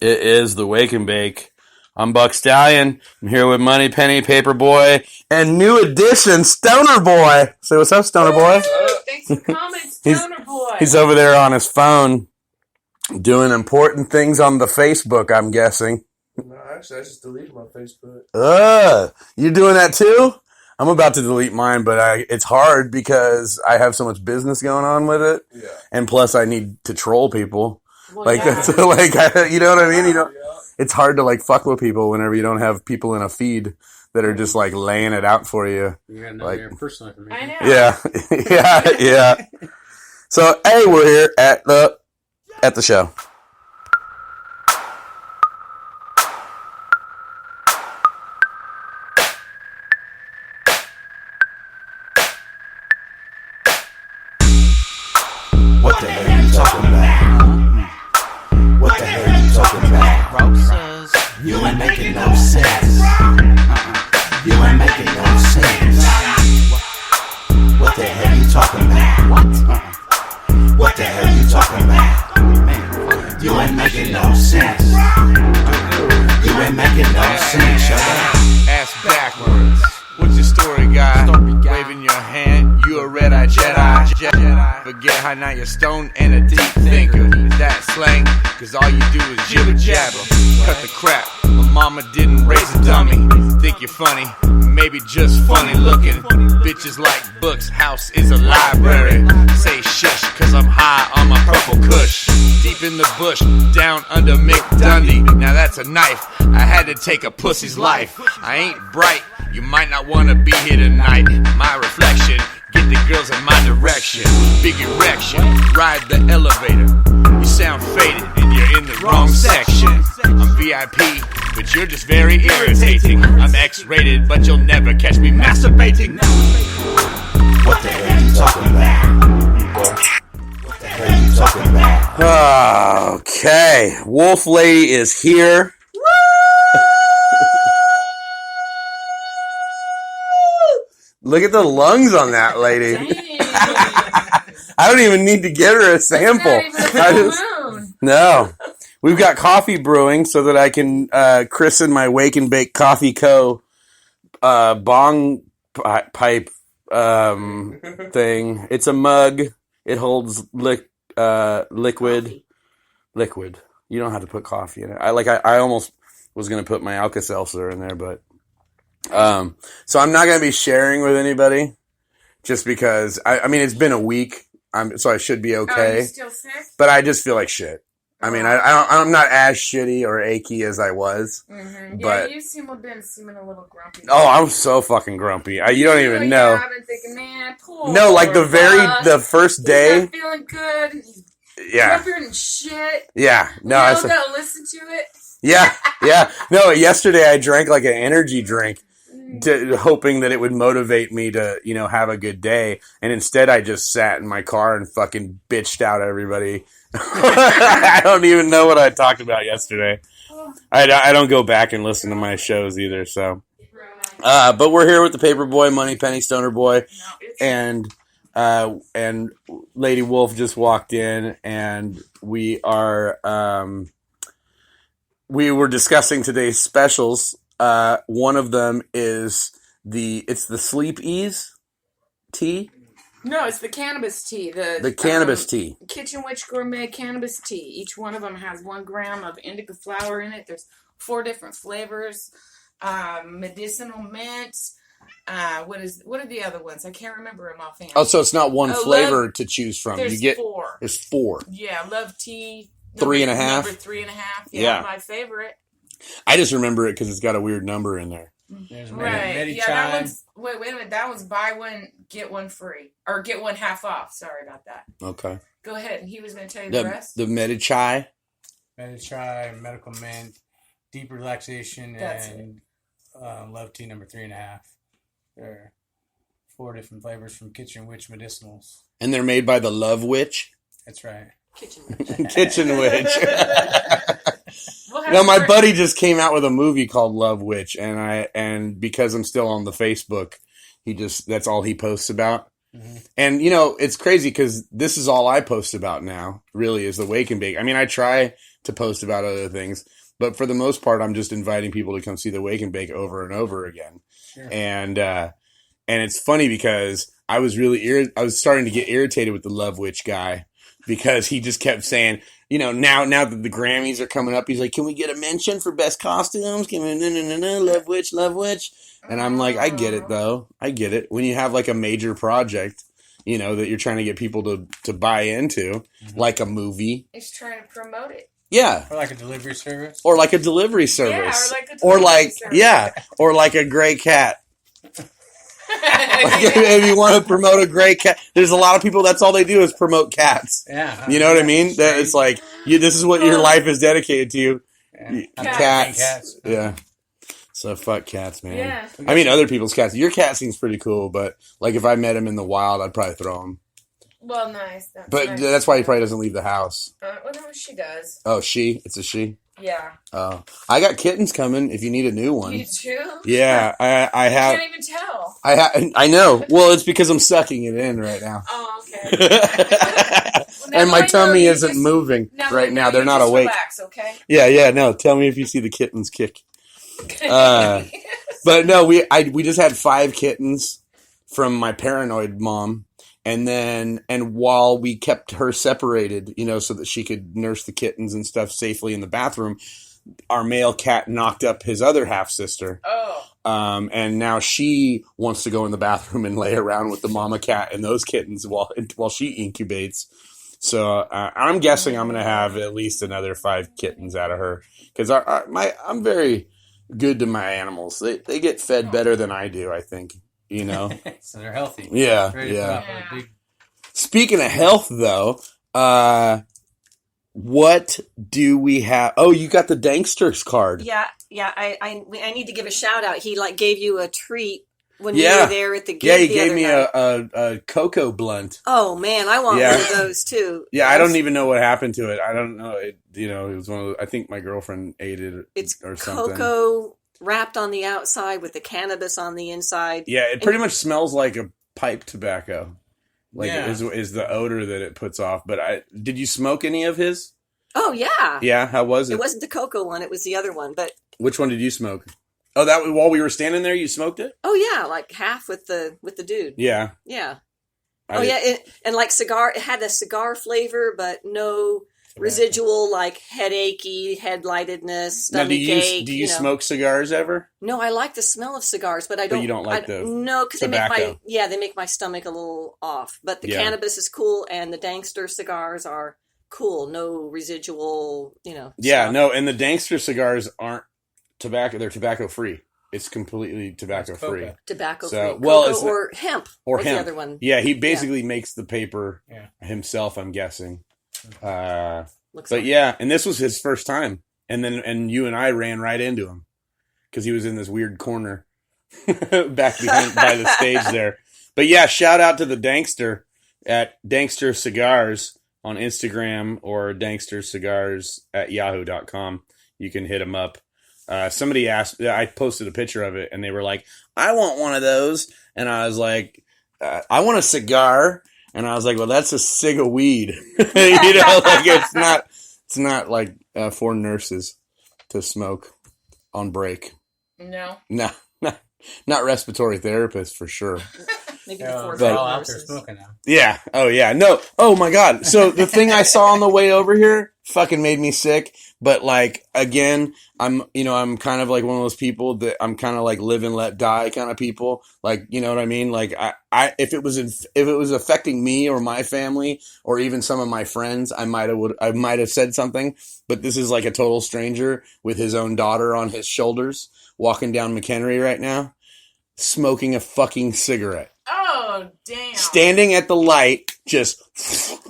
It is the Wake and Bake. I'm Buck Stallion. I'm here with MoneyPenny, Paperboy, and new addition, Stoner Boy. Say what's up, Stoner Boy? Thanks for coming, Stoner Boy. He's over there on his phone doing important things on the Facebook, I'm guessing. No, actually, I just deleted my Facebook. You doing that too? I'm about to delete mine, but it's hard because I have so much business going on with it. Yeah. And plus I need to troll people. Well, That's you know what I mean? It's hard to like fuck with people whenever you don't have people in a feed that are just like laying it out for you. You gotta know your personal information. I know. Yeah. So hey, we're here at the show. What the hell you talking about? What the hell you talking about? You ain't making no sense. You ain't making no sense. What the hell you talking about? What the hell you talking about? You ain't making no sense. You ain't making no sense. Shut up. Ass backwards. What's your story, guy? Waving your hand, you a red-eyed Jedi. Forget how now you're stoned and a deep thinker. Is that slang? Cause all you do is jibber jabber. Cut the crap. My mama didn't raise a dummy. Think you're funny, maybe just funny looking. Bitches like books, house is a library. Say shush, cause I'm high on my purple kush. Deep in the bush, down under Mick Dundee. Now that's a knife, I had to take a pussy's life. I ain't bright, you might not wanna be here tonight. My reflection, get the girls in my direction. Big erection, ride the elevator. You sound faded and you're in the wrong section. I'm VIP, but you're just very irritating. I'm X-rated, but you'll never catch me masturbating. What the hell you talking about? What the hell you talking about? Okay, Wolf Lady is here. Look at the lungs on that lady. I don't even need to get her a sample. No. We've got coffee brewing so that I can christen my Wake and Bake Coffee Co. Bong pipe thing. It's a mug. It holds liquid. Liquid. You don't have to put coffee in it. I almost was going to put my Alka-Seltzer in there, but so I'm not going to be sharing with anybody just because I mean it's been a week. So I should be okay. Are you still sick? But I just feel like shit. I mean, I'm not as shitty or achy as I was. Mm-hmm. But you been seeming a little grumpy. Oh, I'm so fucking grumpy. You don't even know. I've been thinking, man, poor no, like the first day. He's not feeling good. He's yeah. grumpier than shit. Yeah. No, I gotta listen to it. Yeah. No, yesterday I drank like an energy drink. Hoping that it would motivate me to, have a good day. And instead I just sat in my car and fucking bitched out everybody. I don't even know what I talked about yesterday. I don't go back and listen to my shows either, so. But we're here with the Paperboy, MoneyPenny, Stoner Boy, and Lady Wolf just walked in, and we were discussing today's specials. One of them is the Sleep Ease tea. No, it's the cannabis tea. The cannabis tea. Kitchen Witch Gourmet cannabis tea. Each one of them has 1 gram of indica flower in it. There's 4 different flavors. Medicinal mint. What are the other ones? I can't remember them offhand. Oh, so it's not one flavor to choose from. There's 4. There's 4. Yeah, love tea. 3.5. Number 3.5. Yeah, my favorite. I just remember it because it's got a weird number in there. Right. Yeah, that one's... Wait a minute. That one's buy one, get one free. Or get one half off. Sorry about that. Okay. Go ahead. And he was going to tell you the rest. The Medichai. Medichai, Medical Mint, Deep Relaxation, and Love Tea number 3.5. There are 4 different flavors from Kitchen Witch Medicinals. And they're made by the Love Witch? That's right. Kitchen Witch. Kitchen Witch. No, my buddy just came out with a movie called Love Witch, and because I'm still on the Facebook, that's all he posts about. Mm-hmm. And, it's crazy because this is all I post about now, really, is the Wake and Bake. I mean, I try to post about other things. But for the most part, I'm just inviting people to come see the Wake and Bake over and over again. Sure. And it's funny because I was I was starting to get irritated with the Love Witch guy because he just kept saying, now that the Grammys are coming up, he's like, can we get a mention for best costumes? Can we, Love Witch, Love Witch. And I'm like, I get it though. I get it. When you have like a major project, that you're trying to get people to buy into, like a movie. He's trying to promote it. Yeah. Or like a delivery service. Or like a delivery service. Yeah, or like a gray cat. If you want to promote a gray cat, there's a lot of people, that's all they do is promote cats. Yeah. You know what I mean? That it's like, this is what your life is dedicated to. Yeah. Cats. Yeah. So fuck cats, man. Yeah. I mean, other people's cats. Your cat seems pretty cool, but like if I met him in the wild, I'd probably throw him. Well, nice. But nice. that's why he probably doesn't leave the house. Well, no, she does. Oh, she? It's a she? Yeah. Oh. I got kittens coming if you need a new one. You too? Yeah, I have. I can't even tell. I know. Well, it's because I'm sucking it in right now. Oh, okay. And my tummy isn't moving right now. They're not awake. Relax, okay? Yeah, no. Tell me if you see the kittens kick. But no, we just had 5 kittens from my paranoid mom. And while we kept her separated, so that she could nurse the kittens and stuff safely in the bathroom, our male cat knocked up his other half sister. Oh. And now she wants to go in the bathroom and lay around with the mama cat and those kittens while she incubates. So I'm guessing I'm going to have at least another 5 kittens out of her because I'm very good to my animals. They get fed better than I do, I think. So they're healthy. Yeah. Speaking of health, though, what do we have? Oh, you got the Danksters card. Yeah. I need to give a shout out. He gave you a treat when you were there at the gig. Yeah, he the gave other me night. a cocoa blunt. Oh man, I want one of those too. Yeah, I don't even know what happened to it. I don't know. It was one of those, I think my girlfriend ate it or something. Cocoa wrapped on the outside with the cannabis on the inside. Yeah, it pretty much smells like a pipe tobacco. Is the odor that it puts off. But did you smoke any of his? Oh yeah. Yeah, how was it? It wasn't the cocoa one; it was the other one. But which one did you smoke? Oh, that while we were standing there, you smoked it? Oh yeah, like half with the dude. Yeah. Yeah. And like cigar, it had a cigar flavor, but no residual like headachy, headlightedness, stomach ache. Do you smoke cigars ever? No, I like the smell of cigars, but I don't. But you don't like the no, because tobacco. they make my stomach a little off. But the cannabis is cool, and the Dankster cigars are cool. No residual, Yeah, stuff. no, and the Dankster cigars aren't tobacco. They're tobacco free. It's completely tobacco free. Tobacco So, free. well, Cocoa it's or hemp. Or What's hemp. the other one? Yeah, he basically makes the paper himself, I'm guessing. But yeah, and this was his first time. And you and I ran right into him because he was in this weird corner back behind by the stage there. But yeah, shout out to the Dankster at Dankster Cigars on Instagram or dankstercigars@yahoo.com. You can hit him up. Somebody asked, I posted a picture of it and they were like, I want one of those. And I was like, I want a cigar. And I was like, well, that's a cig of weed. It's not like for nurses to smoke on break. No. No, not respiratory therapists for sure. Maybe the fourth they're all out there smoking now. Yeah. Oh yeah. No. Oh my God. So the thing I saw on the way over here fucking made me sick. But like, again, I'm kind of like one of those people that I'm kind of like live and let die kind of people. Like, you know what I mean? Like if it was affecting me or my family or even some of my friends, I might have said something, but this is like a total stranger with his own daughter on his shoulders walking down McHenry right now, smoking a fucking cigarette. Oh, damn. Standing at the light, just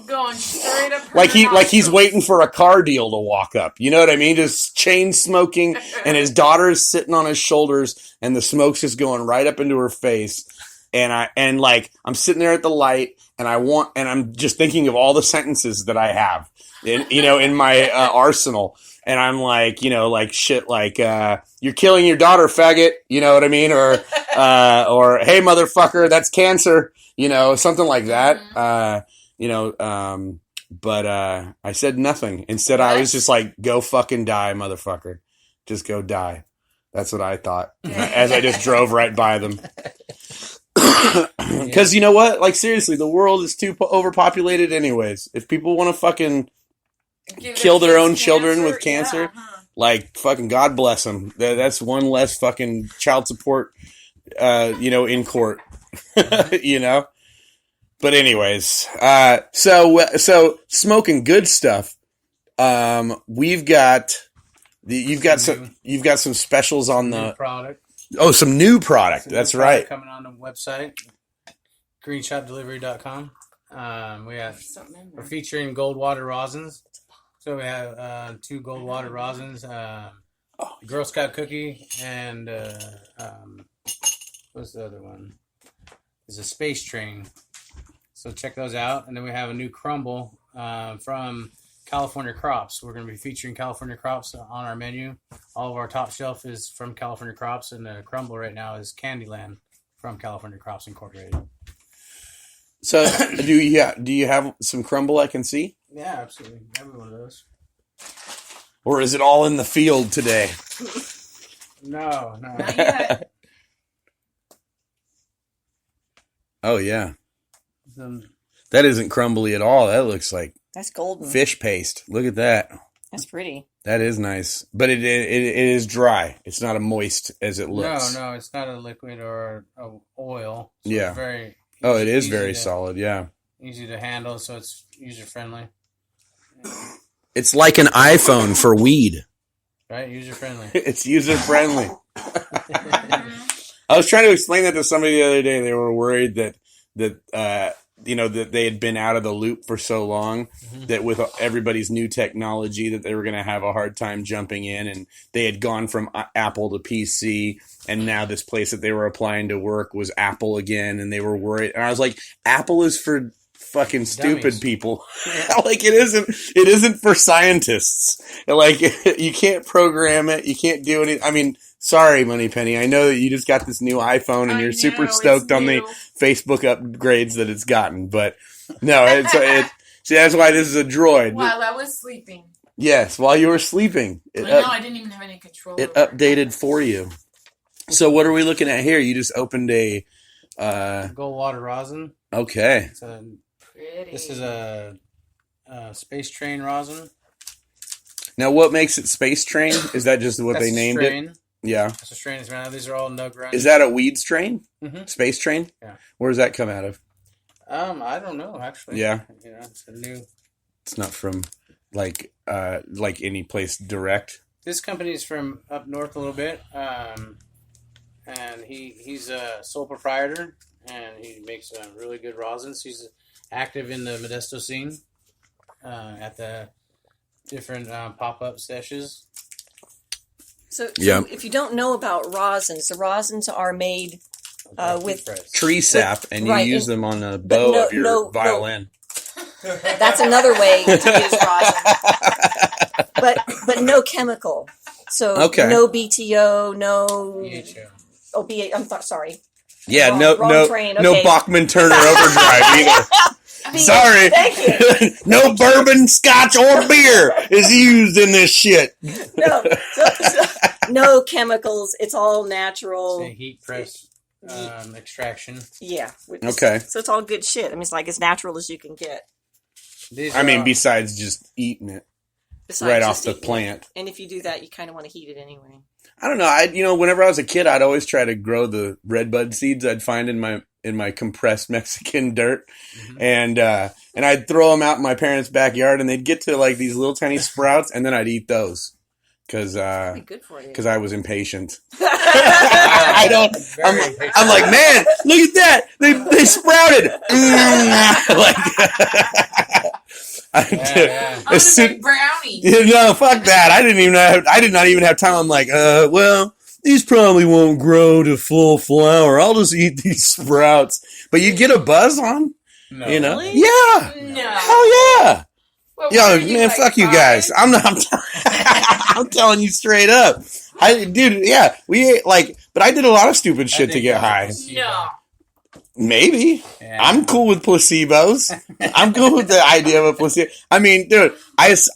going straight up her like he's nostrils. waiting for a car deal to walk up. You know what I mean? Just chain smoking, and his daughter is sitting on his shoulders, and the smoke's just going right up into her face. And I'm sitting there at the light, and I'm just thinking of all the sentences that I have in my arsenal. And I'm like, shit, like, you're killing your daughter, faggot. You know what I mean? Or hey, motherfucker, that's cancer. Something like that. But I said nothing. Instead, I was just like, go fucking die, motherfucker. Just go die. That's what I thought as I just drove right by them. Because you know what? Like, seriously, the world is too overpopulated anyways. If people want to fucking kill their own children with cancer, like, fucking God bless them. That's one less fucking child support, in court, you know? But anyways, so smoking good stuff. You've got some specials on the product. Oh, some new product. That's right. Coming on the website, greenshopdelivery.com. We're featuring gold water rosins. So we have 2 gold water rosins, Girl Scout cookie, and what's the other one? There's a space train. So check those out. And then we have a new crumble from California Crops. We're going to be featuring California Crops on our menu. All of our top shelf is from California Crops, and the crumble right now is Candyland from California Crops Incorporated. So do you have some crumble I can see? Yeah, absolutely. Every one of those. Or is it all in the field today? No. Not yet. Oh, yeah. That isn't crumbly at all. That looks like that's golden fish paste. Look at that. That's pretty. That is nice, but it is dry. It's not as moist as it looks. No, it's not a liquid or a oil. So yeah. It's very. It is very solid. Yeah. Easy to handle, so it's user friendly. It's like an iPhone for weed. Right, user friendly. It's user friendly. I was trying to explain that to somebody the other day. They were worried that that they had been out of the loop for so long that with everybody's new technology that they were going to have a hard time jumping in, and they had gone from Apple to PC, and now this place that they were applying to work was Apple again, and they were worried. And I was like, Apple is for fucking stupid dummies. People. Like, it isn't for scientists. Like, you can't program it. You can't do anything. I mean, sorry, MoneyPenny. I know that you just got this new iPhone and you're super stoked on the Facebook upgrades that it's gotten, but no, see, that's why this is a droid. While I was sleeping. Yes, while you were sleeping. I didn't even have any control. It updated for you. So what are we looking at here? You just opened a gold water rosin. Okay. This is a space train rosin. Now, what makes it space train? Is that just what they named it? Yeah. That's a strain. These are all nug runs. Is that a weed strain? Mm-hmm. Space train? Yeah. Where does that come out of? I don't know, actually. Yeah. It's a new. It's not from like any place direct. This company is from up north a little bit, and he's a sole proprietor, and he makes really good rosins. He's active in the Modesto scene at the different pop-up sessions. So if you don't know about rosins, the rosins are made with tree sap, and you use them on the bow of your violin. No. That's another way to use rosin. But no chemical. So no BTO, no BHO. Oh, I'm sorry. Yeah, wrong train. Okay. No Bachman Turner Overdrive either. Sorry. Thank you. No bourbon, scotch, or beer is used in this shit. No. No chemicals. It's all natural. It's a heat press extraction. Yeah. Okay. So it's all good shit. I mean, it's like as natural as you can get. Besides just eating it right off the plant. And if you do that, you kind of want to heat it anyway. I don't know. Whenever I was a kid, I'd always try to grow the redbud seeds I'd find in my compressed Mexican dirt, and I'd throw them out in my parents' backyard, and they'd get to like these little tiny sprouts, and then I'd eat those because I was impatient. I'm like, man, look at that! They sprouted. I'm gonna make brownies. No, fuck that. I did not even have time. I'm like, well, these probably won't grow to full flower. I'll just eat these sprouts. But you get a buzz on, No. Really? Yeah. No. Hell yeah. Well, Yo, man, fuck you guys. I'm not. I'm telling you straight up. We ate but I did a lot of stupid shit to get high. No. Maybe. Yeah. I'm cool with placebos. I'm cool with the idea of a placebo. I mean, dude, I used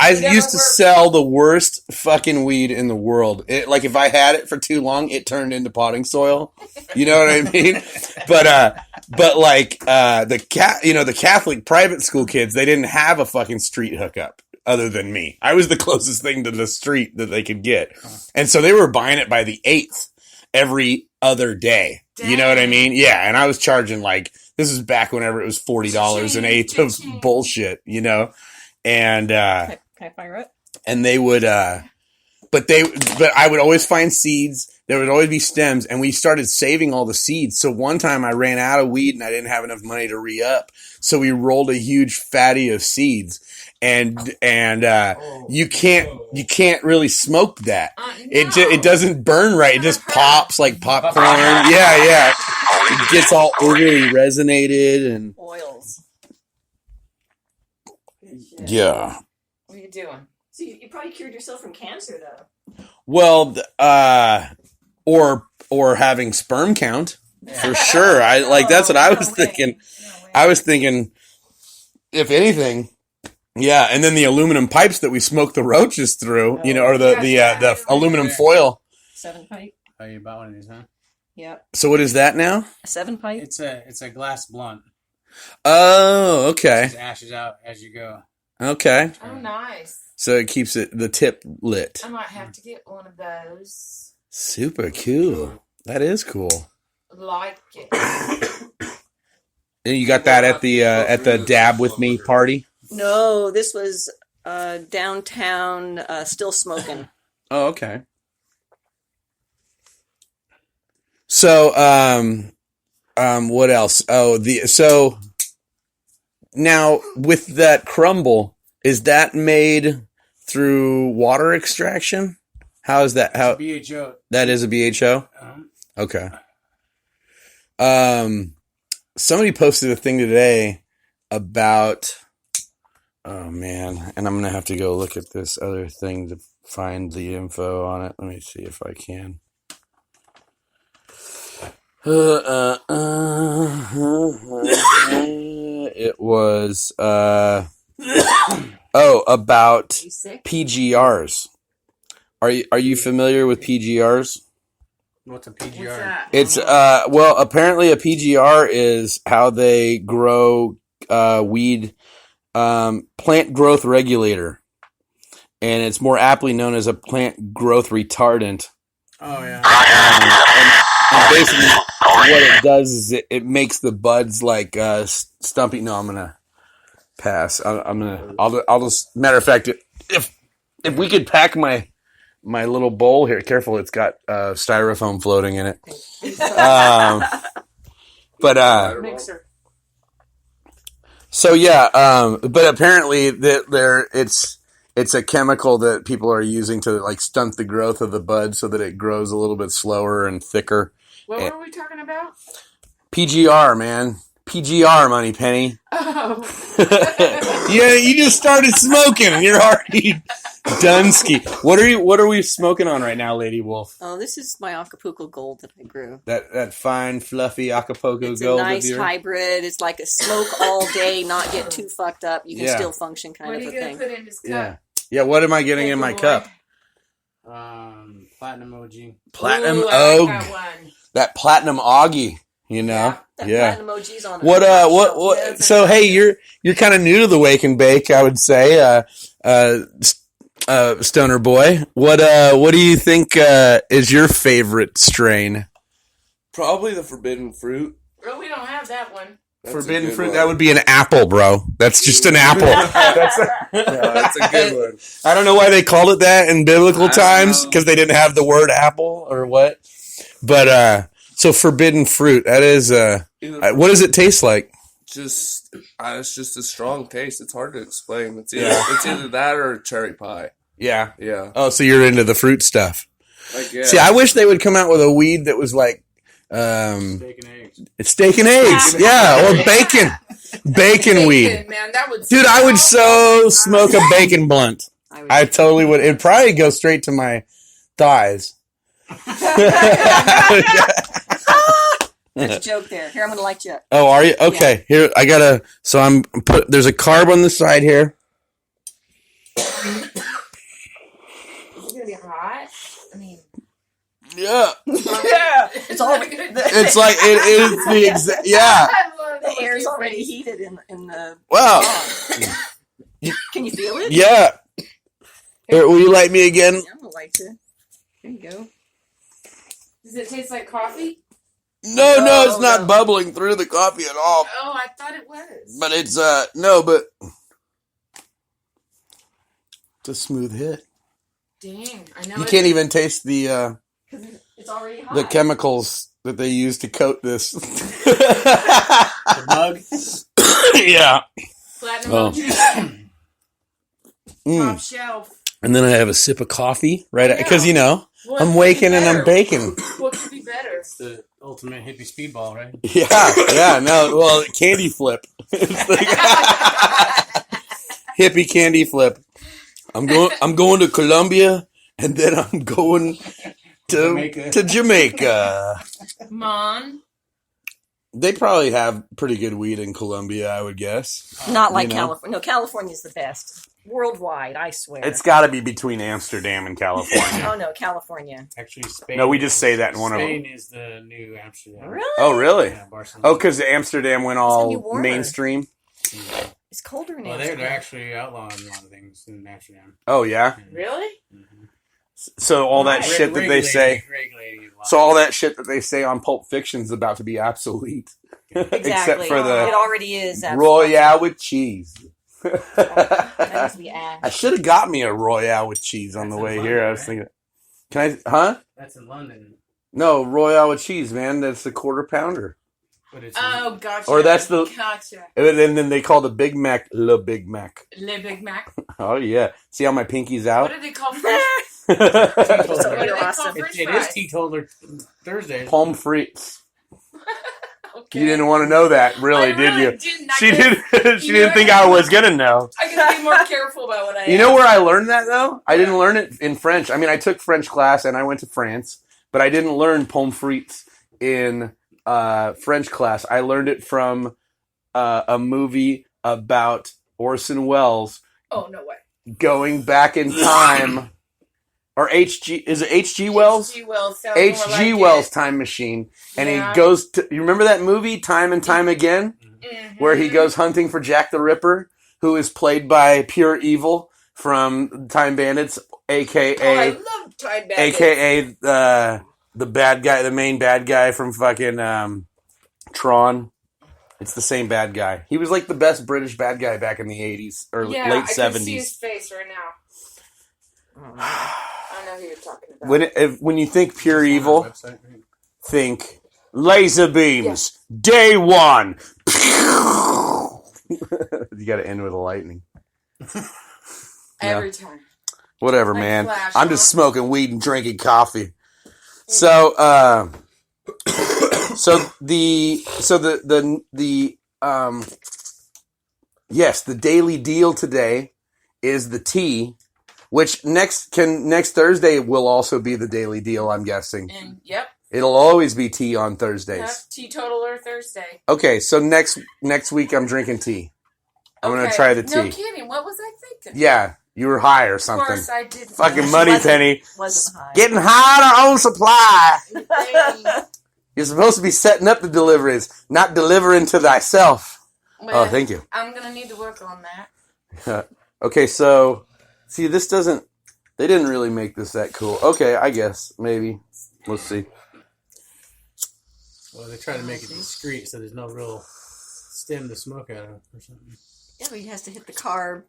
to sell the worst fucking weed in the world. Like, if I had it for too long, it turned into potting soil. You know what I mean? But like, the Catholic private school kids, they didn't have a fucking street hookup other than me. I was the closest thing to the street that they could get. And so they were buying it by the 8th every other day. Dang. You know what I mean? Yeah, and I was charging like, this is back whenever it was $40 an eighth of bullshit, you know? And Can I fire it? And they would but I would always find seeds. There would always be stems, and we started saving all the seeds. So one time I ran out of weed and I didn't have enough money to re-up. So we rolled a huge fatty of seeds. And you can't really smoke that. No. It doesn't burn right. It just pops like popcorn. Yeah. It gets all overly resonated and oils. Yeah. What are you doing? So you probably cured yourself from cancer, though. Well, or having sperm count for sure. That's what I was thinking. I was thinking, if anything. Yeah, and then the aluminum pipes that we smoked the roaches through, or the aluminum foil. 7 pipe. Oh, you bought one of these, huh? Yep. So what is that now? A 7 pipe. It's a glass blunt. Oh, okay. It just ashes out as you go. Okay. Oh, nice. So it keeps the tip lit. I might have to get one of those. Super cool. That is cool. Like it. And you got that at the Dab With Me party? No, this was downtown, still smoking. Oh, okay. So, what else? Oh, so now with that crumble, is that made through water extraction? How is that? How BHO? That is a BHO. Okay. Somebody posted a thing today about. Oh man, and I'm gonna have to go look at this other thing to find the info on it. Let me see if I can. It was about PGRs. Are you familiar with PGRs? What's a PGR? What's that? It's well, apparently a PGR is how they grow weed. Plant growth regulator, and it's more aptly known as a plant growth retardant. Oh yeah. And basically, what it does is it makes the buds like stumpy. No, I'm gonna pass. I'll just. Matter of fact, if we could pack my little bowl here, careful, it's got styrofoam floating in it. Mixer. So yeah, but apparently it's a chemical that people are using to like stunt the growth of the bud so that it grows a little bit slower and thicker. What were we talking about? PGR, man. PGR, MoneyPenny. Oh. Yeah, you just started smoking and you're already done ski. What are we smoking on right now, Lady Wolf? Oh, this is my Acapulco Gold that I grew. That fine, fluffy Acapulco it's Gold. It's a nice hybrid. It's like a smoke all day, not get too fucked up. You can still function kind of a thing. What are you going to put in this cup? Yeah, what am I getting in my cup? Platinum OG. Platinum Ooh, Og. I like that one. That platinum Augie, you know? That platinum OG's on What so hey, you're kind of new to the wake and bake, I would say. Stoner boy. What do you think is your favorite strain? Probably the forbidden fruit. Well, we don't have that one. That's forbidden fruit. That would be an apple, bro. That's just an apple. That's a good one. I don't know why they called it that in biblical times, because they didn't have the word apple or what. But so forbidden fruit. That is. What does it taste like? It's just a strong taste. It's hard to explain. It's either that or cherry pie. Yeah. Yeah. Oh, so you're into the fruit stuff. Like, See, I wish they would come out with a weed that was like Steak and eggs. It's steak and eggs. Yeah, or bacon. Bacon weed. Man, that would Dude, I would so smoke a bacon blunt. I totally would. It'd probably go straight to my thighs. There's a joke there. Here, I'm going to light you up. Oh, are you? Okay. Here, I gotta. So I'm there's a carb on the side here. Is it gonna be hot? I mean, Yeah. Yeah. It's already. It's like it is the exact. Yeah. The air's already heated in the. Wow. Can you feel it? Yeah. Here, will you light me again? Yeah, I'm going to light you. There you go. Does it taste like coffee? No, it's not no. bubbling through the coffee at all. Oh, I thought it was. But it's no, but it's a smooth hit. Dang, I know. You can't even taste the It's already hot. the chemicals that they use to coat this. The mug. Yeah. Platinum Oh. top shelf. And then I have a sip of coffee right I because know. What I'm could waking be and I'm better? baking. What could be better? It's the ultimate hippie speedball, right? Yeah, no, well, candy flip. It's like hippie candy flip. I'm going to Colombia, and then I'm going to Jamaica. Mon. They probably have pretty good weed in Colombia, I would guess. Not like You know? California. No, California's the best. Worldwide, I swear. It's got to be between Amsterdam and California. Oh, no, California. Actually, Spain. No, we just say that in one of them. Spain is the new Amsterdam. Really? Oh, really? Yeah, Barcelona. Oh, because Amsterdam went gonna be all warmer. mainstream. It's colder in Well, Amsterdam. they're actually outlawing a lot of things in Amsterdam. Oh, yeah? Really? So all that shit that they say... Regulating a lot. So all that shit that they say on Pulp Fiction is about to be obsolete. Exactly. Except for It the already is. Royale with cheese. That needs to be ash. I should have got me a Royale with cheese on That's the in way London, here. I was right? thinking, can I? Huh? That's in London, No, Royale with cheese, man. That's the quarter pounder. but it's Oh, gotcha. Or that's the- Gotcha. And then they call the Big Mac Le Big Mac. Le Big Mac. Oh yeah. See how my pinky's What out? do they call French? So What do you're they awesome. call French it is fries? Teetotaler Thursday. Palm frites. Okay. You didn't want to know that, really, I did you? Didn't. She did. She didn't think I was gonna know. I gotta be more careful about what I. You know ask. where I learned that though? I didn't learn it in French. I mean, I took French class and I went to France, but I didn't learn pommes frites in French class. I learned it from a movie about Orson Welles Oh no way. going back in time, or H.G. Is it H.G. Wells? H.G. Wells. sounds more H.G. like Wells it. time machine, and Yeah. he goes to. You remember that movie, Time and Time Again, Mhm. where he goes hunting for Jack the Ripper, who is played by Pure Evil from Time Bandits, aka Oh, I love Time Bandits. AKA the bad guy, the main bad guy from fucking Tron. It's the same bad guy. He was like the best British bad guy back in the 80s or Yeah, late I can see 70s. his face right now. I know who you're talking about. When you think pure It's on evil, our website, right? think laser beams. Day one. You got to end with a lightning. Every time. Whatever, Like man. Flash, I'm just huh? smoking weed and drinking coffee. So, the daily deal today is the tea, which next Thursday will also be the daily deal. I'm guessing And yep, it'll always be tea on Thursdays. Teetotaler Thursday. Okay, so next week I'm drinking tea. I'm gonna try the tea. No kidding. What was I thinking? Yeah, you were high or Of something. course I didn't. Fucking She MoneyPenny. wasn't high. Getting high on our own supply. Dang. You're supposed to be setting up the deliveries, not delivering to thyself. Well, Oh, thank you. I'm gonna need to work on that. Okay, so see, they didn't really make this that cool. Okay, I guess maybe let's see. Well, they try to make it discreet so there's no real stem to smoke out of or something. Yeah, but he has to hit the carb.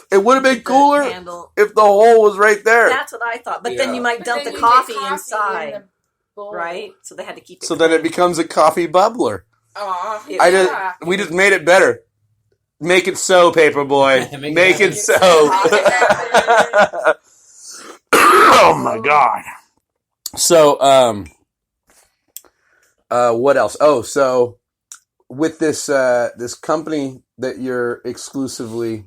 It would have been the cooler handle. if the hole was right there. That's what I thought. But then Yeah. you might But dump then the you get coffee in inside, the bowl. right? So they had to keep it. So then it becomes a coffee bubbler. Aw, I yeah. We just made it better. Make it so, Paperboy. Make it Make it happen. so. Make it happen. Oh my god. So, what else? Oh, so with this this company that you're exclusively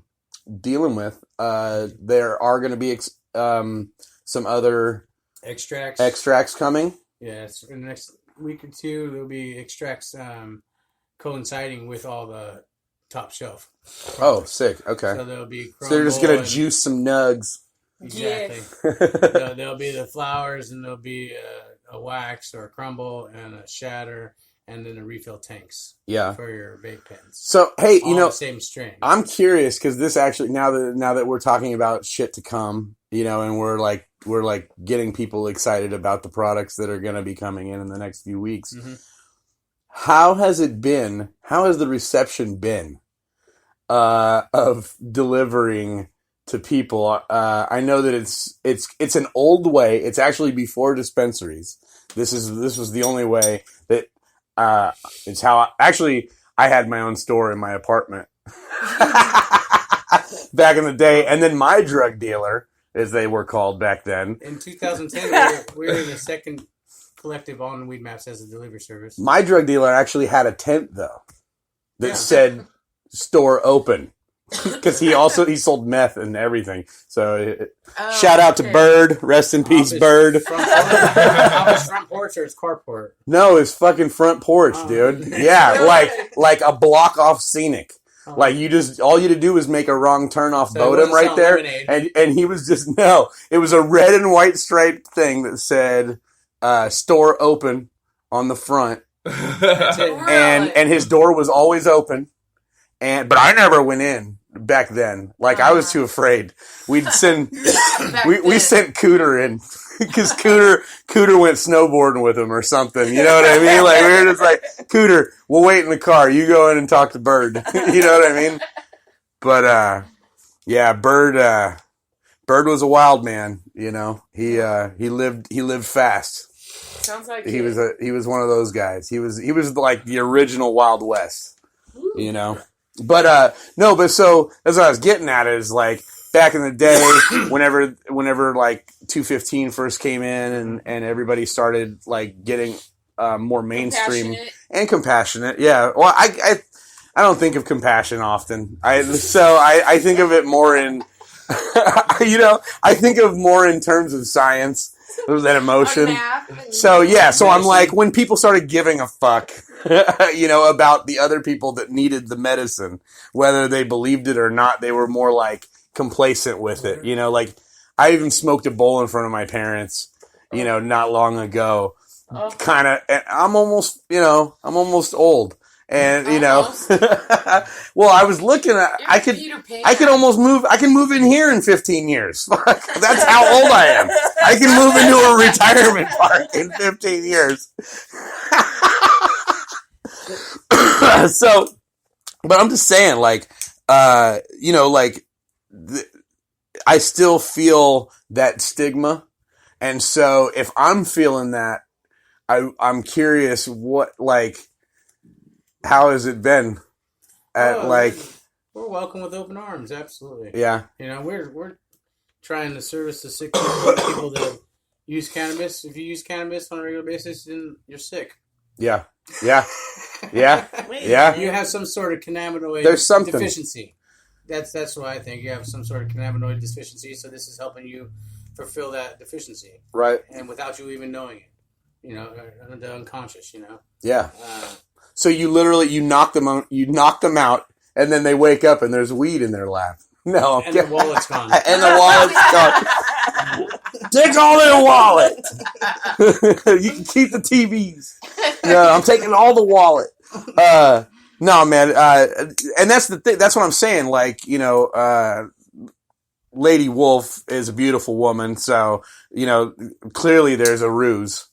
dealing with, there are going to be some other Extracts. extracts coming. Yeah, it's in the next week or two, there'll be extracts coinciding with all the top shelf. Oh, sick. Okay. So there'll be So they're just crumble gonna and- juice some nugs. Exactly. There'll be the flowers, and there'll be a wax or a crumble and a shatter, and then the refill tanks. Yeah. For your vape pens. So hey, All you know, the same strain. I'm curious because this actually now that we're talking about shit to come, you know, and we're like getting people excited about the products that are going to be coming in the next few weeks. Mm-hmm. How has it been? How has the reception been of delivering to people? I know that it's an old way. It's actually before dispensaries. This was the only way that it's how I had my own store in my apartment back in the day, and then my drug dealer, as they were called back then. In 2010, we were in the second collective on Weed Maps as a delivery service. My drug dealer actually had a tent though that Yeah. said "store open" because he sold meth and everything. So shout out to Bird, rest in peace, Bird. Front porch or his carport? No, his fucking front porch, dude. Yeah, like a block off scenic. Like all you had to do was make a wrong turn off So it Bodum wasn't right selling there, lemonade. and he was just it was a red and white striped thing that said "store open" on the front, That's it. and his door was always open, but I never went in back then. Like I was too afraid. We'd send we sent Cooter in because Cooter went snowboarding with him or something. You know what I mean? Like we were just like, Cooter, we'll wait in the car. You go in and talk to Bird. You know what I mean? But yeah, Bird was a wild man. You know, he lived fast. Sounds like He was one of those guys. He was like the original Wild West. You know. But so that's what I was getting at is like back in the day, whenever like 215 first came in and everybody started like getting more mainstream and compassionate. Yeah. Well, I don't think of compassion often. I think of it more in I think of more in terms of science than emotion. So yeah, so I'm like when people started giving a fuck about the other people that needed the medicine, whether they believed it or not, they were more like complacent with it. Like I even smoked a bowl in front of my parents, not long ago. Kind of, I'm almost old. And, well, I was looking at, I can move in here in 15 years. That's how old I am. I can move into a retirement park in 15 years. So, but I'm just saying, like, I still feel that stigma. And so if I'm feeling that, I'm curious how has it been we're welcome with open arms. Absolutely. Yeah. We're trying to service the sick people that use cannabis. If you use cannabis on a regular basis, then you're sick. Yeah. Yeah. Yeah. Yeah. You have some sort of cannabinoid There's something. deficiency. That's what I think. You have some sort of cannabinoid deficiency, so this is helping you fulfill that deficiency. Right. And without you even knowing it. The unconscious, Yeah. So you knock them out, and then they wake up and there's weed in their lap. No, and the wallet's gone. And the wallet's gone. Take all their wallet. You can keep the TVs. No, I'm taking all the wallet. No, man. And that's the thing. That's what I'm saying. Like, Lady Wolf is a beautiful woman. So, clearly there's a ruse.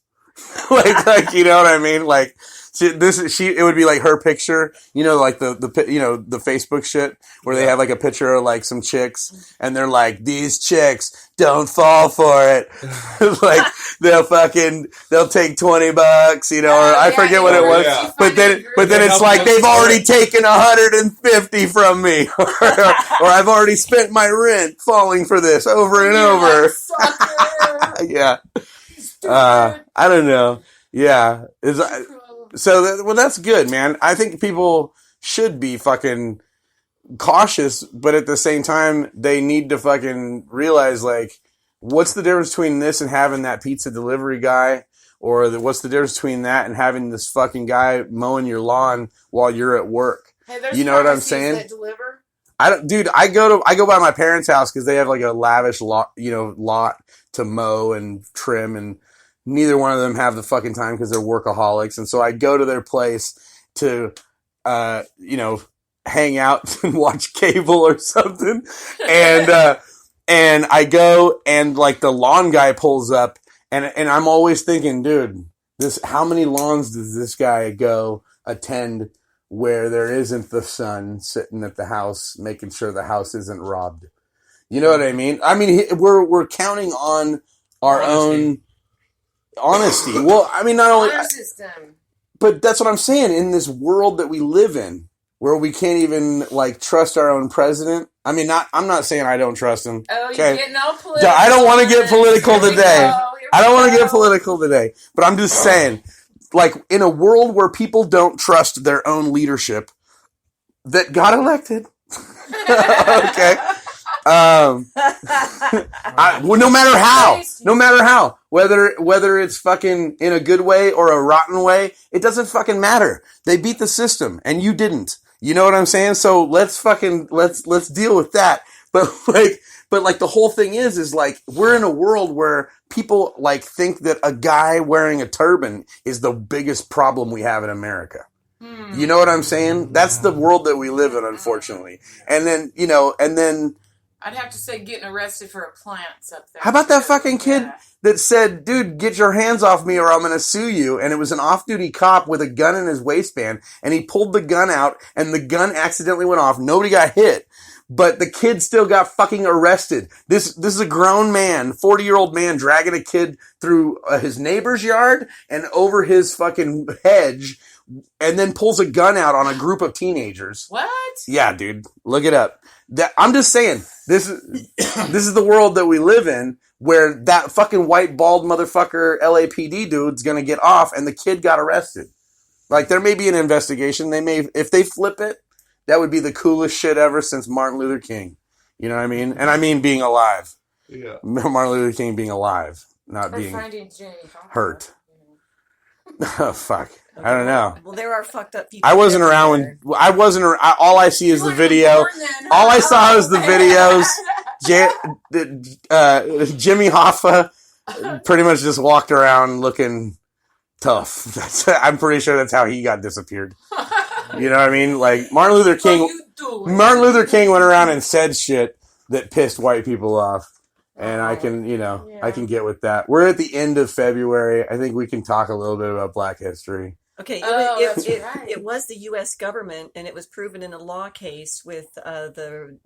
like, you know what I mean? Like, it would be like her picture, like the Facebook shit where they have like a picture of like some chicks and they're like, these chicks don't fall for it. Like they'll take $20, or I forget what it was. Yeah. But then it's like they've already taken 150 from me, or I've already spent my rent falling for this over and over. Yeah. I don't know. Yeah. So that's good, man. I think people should be fucking cautious, but at the same time, they need to fucking realize, like, what's the difference between this and having that pizza delivery guy Or what's the difference between that and having this fucking guy mowing your lawn while you're at work? Hey, there's You know what I'm pharmacies saying? that deliver. I go by my parents' house because they have like a lavish lot to mow and trim, and neither one of them have the fucking time because they're workaholics. And so I go to their place to, hang out and watch cable or something. And I go and like the lawn guy pulls up and I'm always thinking, dude, how many lawns does this guy go attend where there isn't the son sitting at the house making sure the house isn't robbed? You know what I mean? I mean, we're counting on our own honesty. Well, I mean, not only, Honor system. but that's what I'm saying. In this world that we live in, where we can't even like trust our own president. I mean, I'm not saying I don't trust him. Oh, Okay. you're getting all political. I don't want to get political Here we today. go. I don't want to get political today. But I'm just saying, like, in a world where people don't trust their own leadership that got elected. Okay. Well, no matter how, whether it's fucking in a good way or a rotten way, it doesn't fucking matter. They beat the system and you didn't. You know what I'm saying? So let's deal with that. But the whole thing is like, we're in a world where people like think that a guy wearing a turban is the biggest problem we have in America. You know what I'm saying? That's the world that we live in, unfortunately. And then, I'd have to say getting arrested for appliance up there. how about that fucking kid that said, dude, get your hands off me or I'm going to sue you? And it was an off-duty cop with a gun in his waistband, and he pulled the gun out, and the gun accidentally went off. Nobody got hit, but the kid still got fucking arrested. This is a grown man, 40-year-old man, dragging a kid through his neighbor's yard and over his fucking hedge, and then pulls a gun out on a group of teenagers. What? Yeah, dude, look it up. I'm just saying, this is the world that we live in, where that fucking white bald motherfucker LAPD dude's gonna get off, and the kid got arrested. Like, there may be an investigation. If they flip it, that would be the coolest shit ever since Martin Luther King. You know what I mean? And I mean being alive. Yeah. Martin Luther King being alive, not Or being finding Jenny Hoffa. hurt. Oh, fuck. I don't know. Well, there are fucked up people. I wasn't around when all I see is You the weren't video. born then, All I huh? saw is the videos. Jimmy Hoffa pretty much just walked around looking tough. I'm pretty sure that's how he got disappeared. You know what I mean? Like Martin Luther King. What you doing? Martin Luther King went around and said shit that pissed white people off. And I can, I can get with that. We're at the end of February. I think we can talk a little bit about Black history. Okay, That's right. it was the U.S. government, and it was proven in a law case with the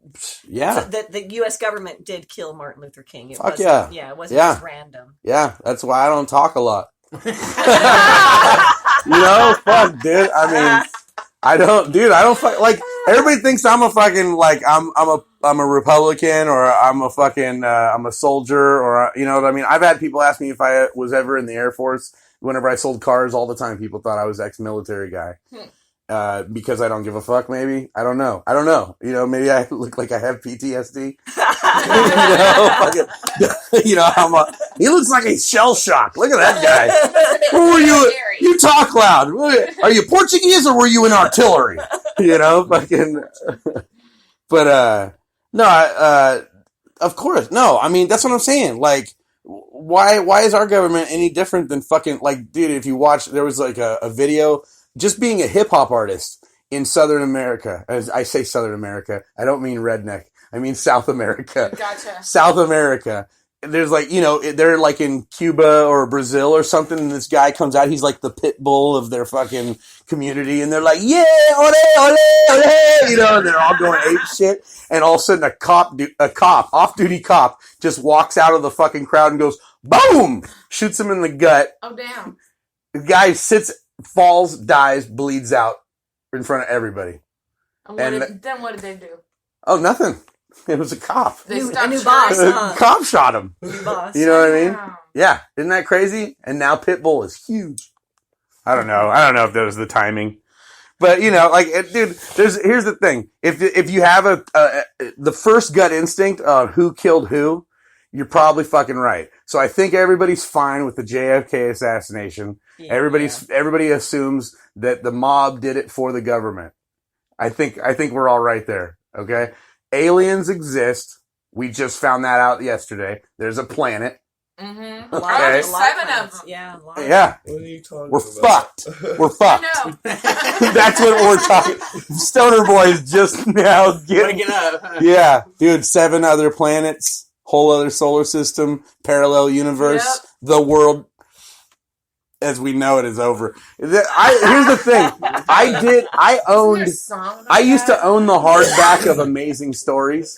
U.S. government did kill Martin Luther King. It Fuck wasn't, yeah. it wasn't Yeah. just random. Yeah, that's why I don't talk a lot. Fuck, dude. I mean, I don't fuck, like, everybody thinks I'm a fucking, like, I'm a Republican, or I'm a fucking, I'm a soldier, or, you know what I mean? I've had people ask me if I was ever in the Air Force. Whenever I sold cars, all the time people thought I was ex-military guy. Because I don't give a fuck, maybe? I don't know. Maybe I look like I have PTSD. He looks like a shell shock. Look at that guy. Who were you? You talk loud. Are you Portuguese or were you in artillery? Of course. No, I mean, that's what I'm saying. Like, why is our government any different than fucking, like, dude, if you watch, there was like a video, just being a hip hop artist in Southern America. As I say Southern America, I don't mean redneck. I mean South America. Gotcha. South America. There's like, they're like in Cuba or Brazil or something, and this guy comes out, he's like the pit bull of their fucking community, and they're like, yeah, ole, ole, ole, and they're all going ape shit, and all of a sudden a off-duty cop, just walks out of the fucking crowd and goes, boom! Shoots him in the gut. Oh, damn. The guy falls, dies, bleeds out in front of everybody. And then what did they do? Oh, nothing. It was a cop. They A stopped new trying. boss, A huh? cop shot him. New boss. You know what I mean? Wow. Yeah. Isn't that crazy? And now Pitbull is huge. I don't know if that was the timing. But, dude, here's the thing. If you have the first gut instinct on who killed who, you're probably fucking right. So I think everybody's fine with the JFK assassination. Yeah. Everybody assumes that the mob did it for the government. I think we're all right there. Okay. Aliens exist. We just found that out yesterday. There's a planet. Mm-hmm. Okay. There's 7 of them. Yeah. Yeah. What are you talking We're about? fucked. We're fucked. I know. That's what we're talking. Stoner Boys just now getting Waking up. Yeah, dude, 7 other planets, whole other solar system, parallel universe, the world as we know it is over. Here's the thing. I used to own the hardback of Amazing Stories.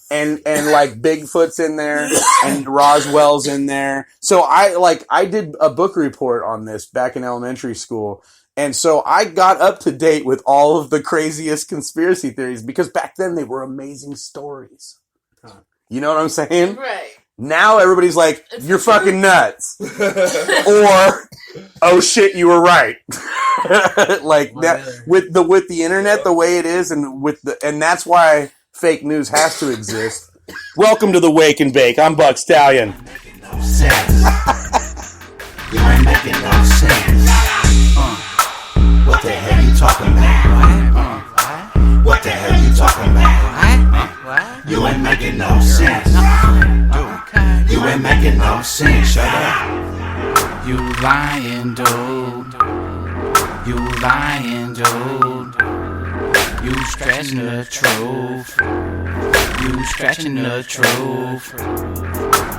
And like Bigfoot's in there and Roswell's in there. So I did a book report on this back in elementary school. And so I got up to date with all of the craziest conspiracy theories because back then they were amazing stories. You know what I'm saying? Right. Now everybody's like, you're fucking nuts. Or, oh shit, you were right. Like that with the internet the way it is and that's why fake news has to exist. Welcome to the Wake and Bake. I'm Buck Stallion. No sense. You ain't making no sense. What the hell you talking about? What the hell you talking about? You ain't making no sense. You ain't making no sense. Shut up. You lying, dude. You lying, dude. You stretching the truth. You stretching the truth.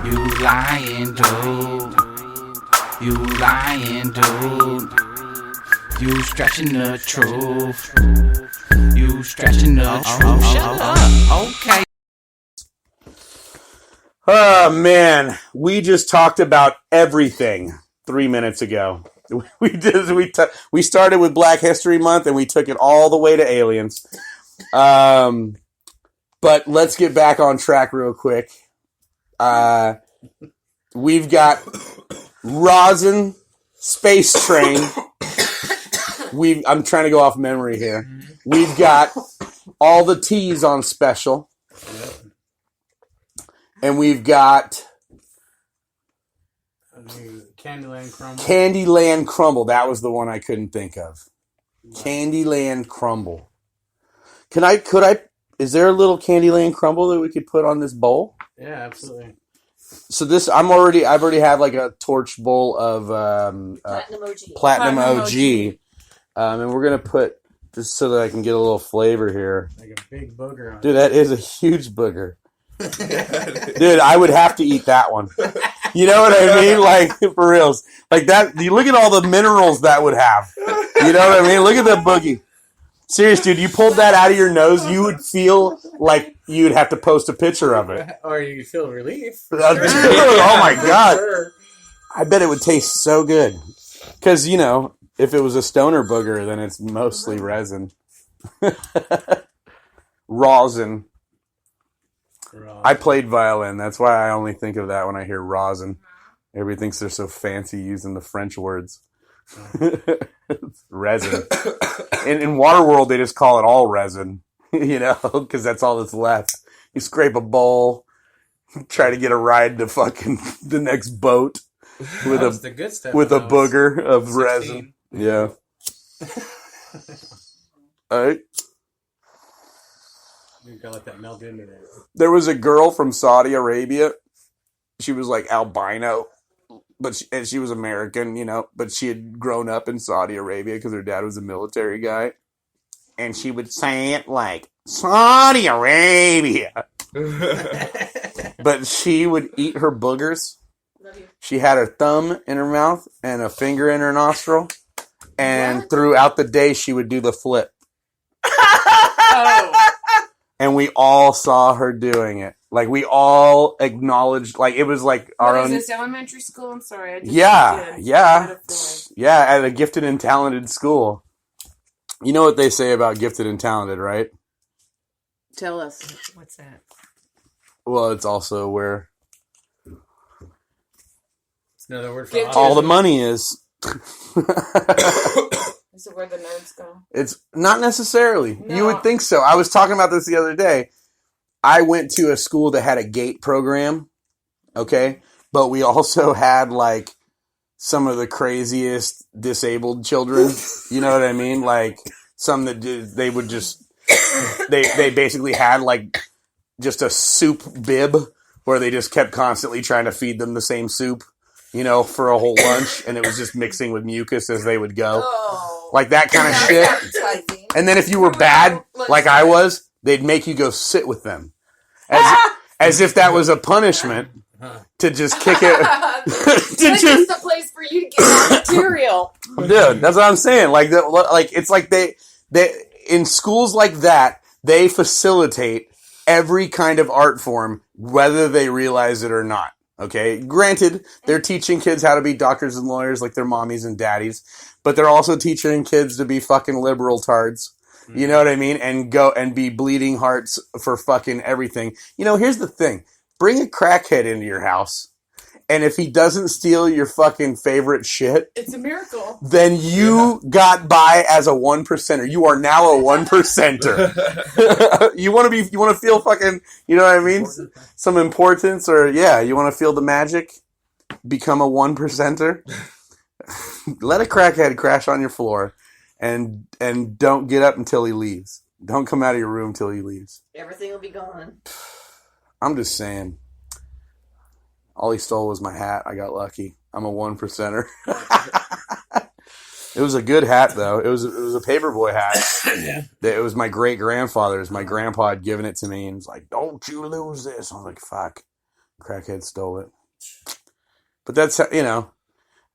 You lying, dude. You lying, dude. You stretching the truth. You stretching the truth. Shut up. Okay. Oh man, we just talked about everything 3 minutes ago. We started with Black History Month and we took it all the way to aliens. But let's get back on track real quick. We've got Rosin Space Train. I'm trying to go off memory here. We've got all the teas on special. And we've got Candyland Crumble. Candyland Crumble. That was the one I couldn't think of. Candyland Crumble. Is there a little Candyland Crumble that we could put on this bowl? Yeah, absolutely. So I've already have like a torch bowl of Platinum OG. And we're gonna put just so that I can get a little flavor here. Like a big booger on it. Dude, that is a huge booger. Dude, I would have to eat that one. You know what I mean? Like, for reals. Like that, you look at all the minerals that would have. You know what I mean? Look at that boogie. Serious, dude, you pulled that out of your nose, you would feel like you'd have to post a picture of it. Or you feel relief. Oh my god. I bet it would taste so good. Because, if it was a stoner booger, then it's mostly resin. Rosin. I played violin. That's why I only think of that when I hear rosin. Everybody thinks they're so fancy using the French words. Resin. In Waterworld, they just call it all resin. Because that's all that's left. You scrape a bowl, try to get a ride to fucking the next boat with the good stuff with a booger of resin. Yeah. All right. You gotta let that melt into there. There was a girl from Saudi Arabia. She was like albino, but she was American, but she had grown up in Saudi Arabia because her dad was a military guy. And she would say it like, Saudi Arabia. But she would eat her boogers. She had her thumb in her mouth and a finger in her nostril. And throughout the day, she would do the flip. Oh. And we all saw her doing it. Like, we all acknowledged, like, it was like our own. Is this elementary school? I'm sorry. I just Yeah, at a gifted and talented school. You know what they say about gifted and talented, right? Tell us. What's that? Well, it's also where It's another word for all the money is. Is it where the nerds go? It's not necessarily. No. You would think so. I was talking about this the other day. I went to a school that had a GATE program. okay? But we also had, like, some of the craziest disabled children. You know what I mean? Like, some that they would just... They basically had, like, just a soup bib where they just kept constantly trying to feed them the same soup, you know, for a whole lunch, and it was just mixing with mucus as they would go. Oh. Like that kind of shit. Appetizing. And then if you were bad, like I was, they'd make you go sit with them. As if that was a punishment to just kick it. This is the place for you to get more material. Dude, that's what I'm saying. Like, it's like they in schools like that, they facilitate every kind of art form, whether they realize it or not. Okay? Granted, they're teaching kids how to be doctors and lawyers like their mommies and daddies, but they're also teaching kids to be fucking liberal tards. You know what I mean? And go and be bleeding hearts for fucking everything. You know, here's the thing. Bring a crackhead into your house, and if he doesn't steal your fucking favorite shit, It's a miracle. then you got by as a 1%er. You are now a 1%er. You want to feel fucking, you know what I mean? Some importance, or you want to feel the magic? Become a 1%er. Let a crackhead crash on your floor, and don't get up until he leaves. Don't come out of your room till he leaves. Everything will be gone. I'm just saying. All he stole was my hat. I got lucky. I'm a 1%er. It was a good hat, though. It was a Paperboy hat. Yeah. It was my great grandfather's. My grandpa had given it to me and was like, "Don't you lose this." I was like, "Fuck." Crackhead stole it. But that's, you know,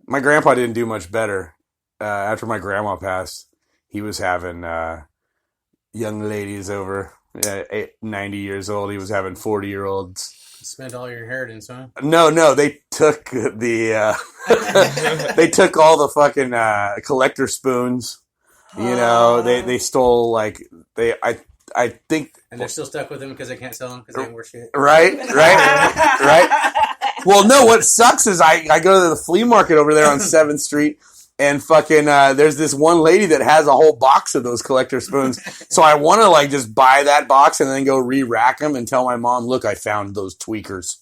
my grandpa didn't do much better. After my grandma passed, he was having young ladies over, 90 years old. He was having 40-year-olds. Spent all your inheritance, huh? No, they took the they took all the fucking collector spoons. You know, they stole, like, I think, And they're still stuck with them because they can't sell them because they ain't worth shit. right. Well, no, what sucks is I go to the flea market over there on 7th Street, and fucking there's this one lady that has a whole box of those collector spoons. So I want to, like, just buy that box and then go re-rack them and tell my mom, "Look, I found those tweakers."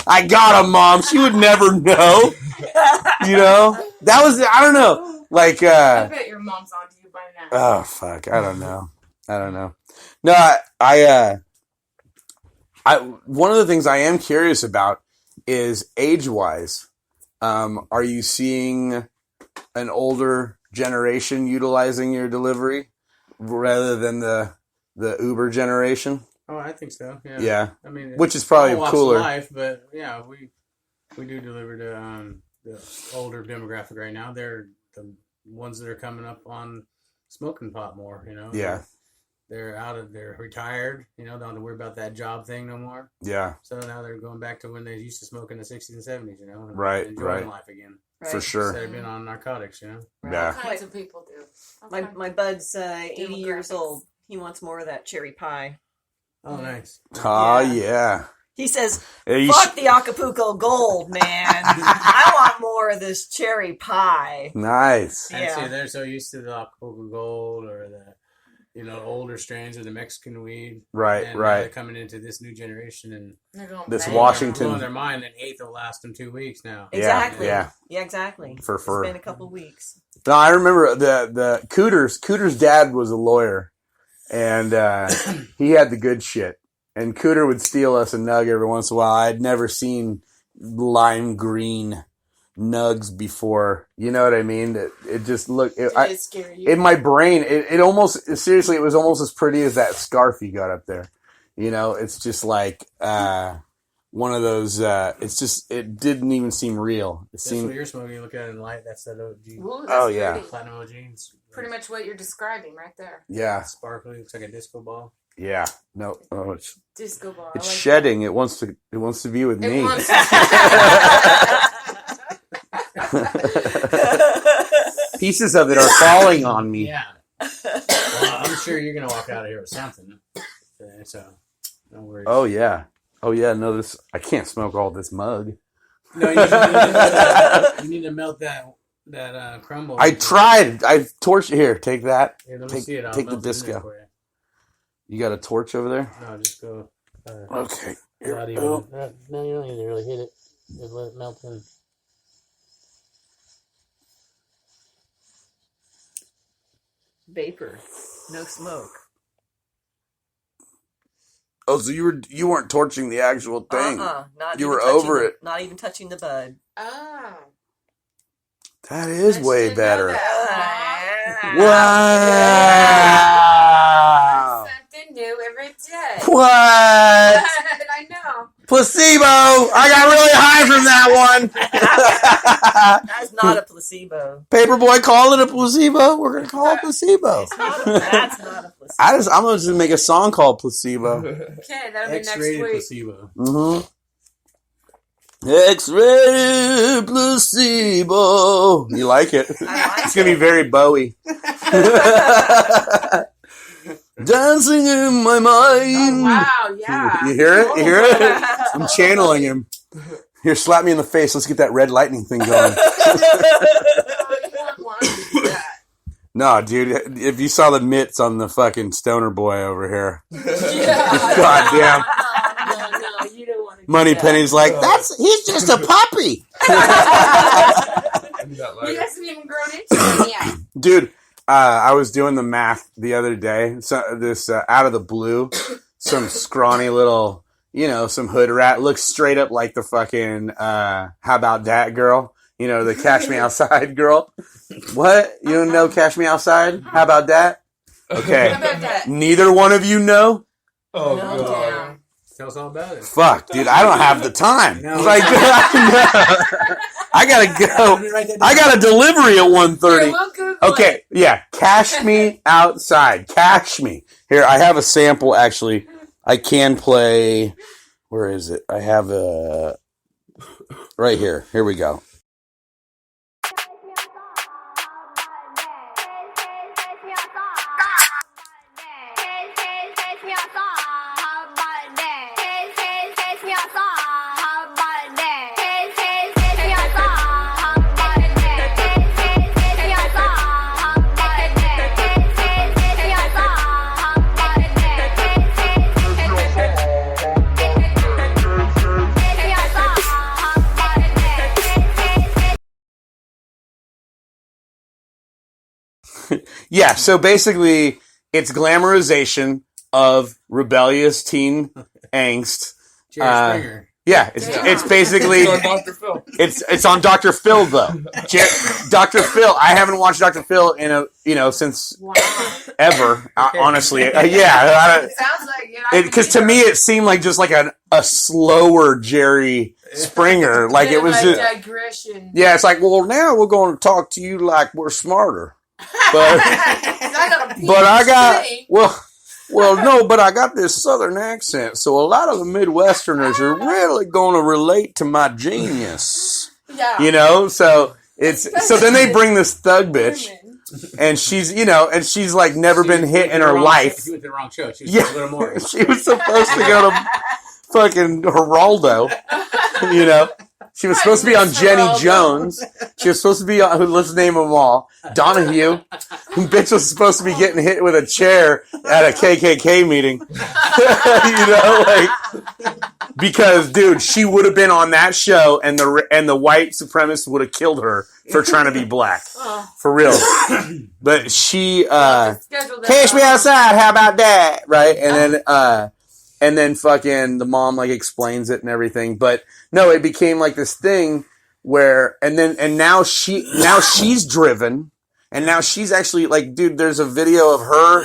I got them, Mom. She would never know. You know? That was, I don't know. Like, I bet your mom's on to you by now. oh, fuck. I don't know. No, I one of the things I am curious about is age-wise. Are you seeing an older generation utilizing your delivery rather than the Uber generation? Oh, I think so. Yeah. Yeah. I mean, Which is probably all walks of cooler. life, but yeah, we do deliver to the older demographic right now. They're the ones that are coming up on smoking pot more. You know. Yeah. They're retired. You know, don't have to worry about that job thing no more. Yeah. So now they're going back to when they used to smoke in the 60s and 70s. You know, and Right, enjoying right. life again. For sure. Instead of being on narcotics. You know. Yeah. All kinds of people do. My bud's 80 years Demographics. old. He wants more of that cherry pie. Oh, nice. Oh, yeah. He says, Yeah, you "Fuck the Acapulco Gold, man. I want more of this cherry pie." Nice. And Yeah. see, they're so used to the Acapulco Gold or the, older strains of the Mexican weed. Right, and right. They're coming into this new generation and They're going This bang. Washington- blowing their mind. An eighth will last them 2 weeks now. Exactly. Yeah. Yeah, exactly. For- It's been a couple weeks. No, I remember the Cooter's dad was a lawyer, and he had the good shit. And Cooter would steal us a nug every once in a while. I had never seen lime green nugs before. You know what I mean? It just looked... Did it scare you? In my brain, it almost... Seriously, it was almost as pretty as that scarf you got up there. You know, it's just like... one of those, it didn't even seem real. It That's seemed, what you're smoking. You look at it in light. That's that OG. Ooh, that's Oh, yeah. pretty. Platinum OG. It's Pretty much what you're describing right there. yeah, sparkly. Looks like a disco ball. yeah. No, oh, it's Disco ball. it's I like shedding. It wants to be with that. me. It wants Pieces of it are falling on me. Yeah. Well, I'm sure you're going to walk out of here with something. So, no worries. Oh yeah. No, this I can't smoke all this mug. No, you need to melt that crumble. I tried. I torched it. Here, take that. Here, let me Take, see it. I'll take the melt it in there disco. for you. You got a torch over there? No, just go. Okay. Not even. No, you don't need to really hit it. Just let it melt in. Vapor, no smoke. Oh, so you weren't torching the actual thing. Not you even were touching over the, it. Not even touching the bud. Oh. That is way Didn't know better. that. Wow. Something new every day. What? I know. Placebo. I got really high from that one. That's not a placebo. Paperboy, call it a placebo. We're gonna call it placebo. That's not a placebo. I'm gonna just make a song called Placebo. Okay, that'll be next X-rated week. placebo. Mm-hmm. X-rated placebo. You like it? I like It's gonna be very Bowie. Dancing in my mind. Oh, wow, yeah. You hear it? You hear it? I'm channeling him. Here, slap me in the face. Let's get that red lightning thing going. No, dude. If you saw the mitts on the fucking stoner boy over here. Yeah. God damn. No, you don't want to. MoneyPenny's like, he's just a puppy. He hasn't even grown into it yet. Dude, I was doing the math the other day. So this out of the blue, some scrawny little, some hood rat looks straight up like the fucking How About That girl. The Cash Me Outside girl. What? You don't know Cash Me Outside? How about that? Okay. How about that? Neither one of you know? Oh, No, God. damn. Tell us all about it. Fuck, dude, I don't have the time. No. Like, I gotta go. I got a delivery at 1:30. Here, we'll Google Okay, it. yeah. Cash Me Outside. Cash Me. Here, I have a sample, actually. I can play. Where is it? I have a. Right here. Here we go. Yeah, so basically, it's glamorization of rebellious teen angst. Jerry Springer. Yeah, it's basically It's on Dr. Phil. it's on Dr. Phil though. Dr. Phil, I haven't watched Dr. Phil in since Wow. ever. Honestly, yeah, It sounds like because to me it seemed like just like a slower Jerry Springer. Like it was just digression. yeah. It's like, well, now we're going to talk to you like we're smarter, but I got well, but I got this Southern accent, so a lot of the Midwesterners are really going to relate to my genius. Yeah. So so then they bring this thug bitch, and she's like never been hit in her life. She went to the wrong show. She was supposed to go to Maury. She was supposed to go to fucking Geraldo, She was supposed to be on Jenny Jones. She was supposed to be on, let's name them all, Donahue. Bitch was supposed to be getting hit with a chair at a KKK meeting. Because, dude, she would have been on that show and the white supremacists would have killed her for trying to be black. For real. But she, cash me outside, how about that? Right? And then fucking the mom explains it and everything. But no, it became like this thing where, now she's driven, and now she's actually dude, there's a video of her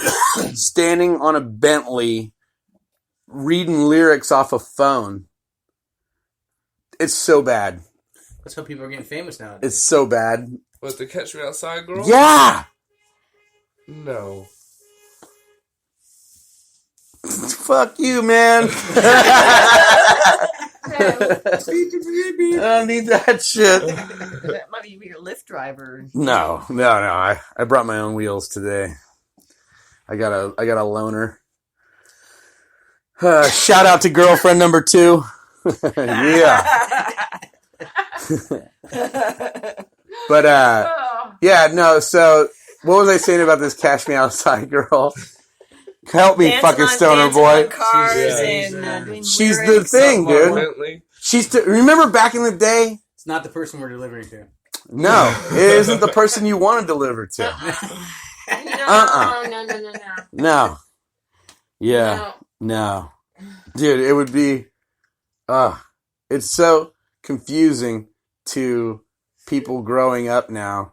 standing on a Bentley reading lyrics off a phone. It's so bad. That's how people are getting famous now. It's so bad. What, the Catch Me Outside girl? Yeah! No. Fuck you, man. I don't need that shit. That might be your Lyft driver. No. I brought my own wheels today. I got a loaner. Shout out to girlfriend number 2. Yeah. But yeah, no. So what was I saying about this Cash Me Outside girl? Help me, Dancing fucking on- stoner dancing boy. on cars Yeah. and doing She's the lyrics. thing, dude. Bentley. Remember back in the day? It's not the person we're delivering to. No, it isn't the person you want to deliver to. No. No. Yeah. No. Dude, it would be it's so confusing to people growing up now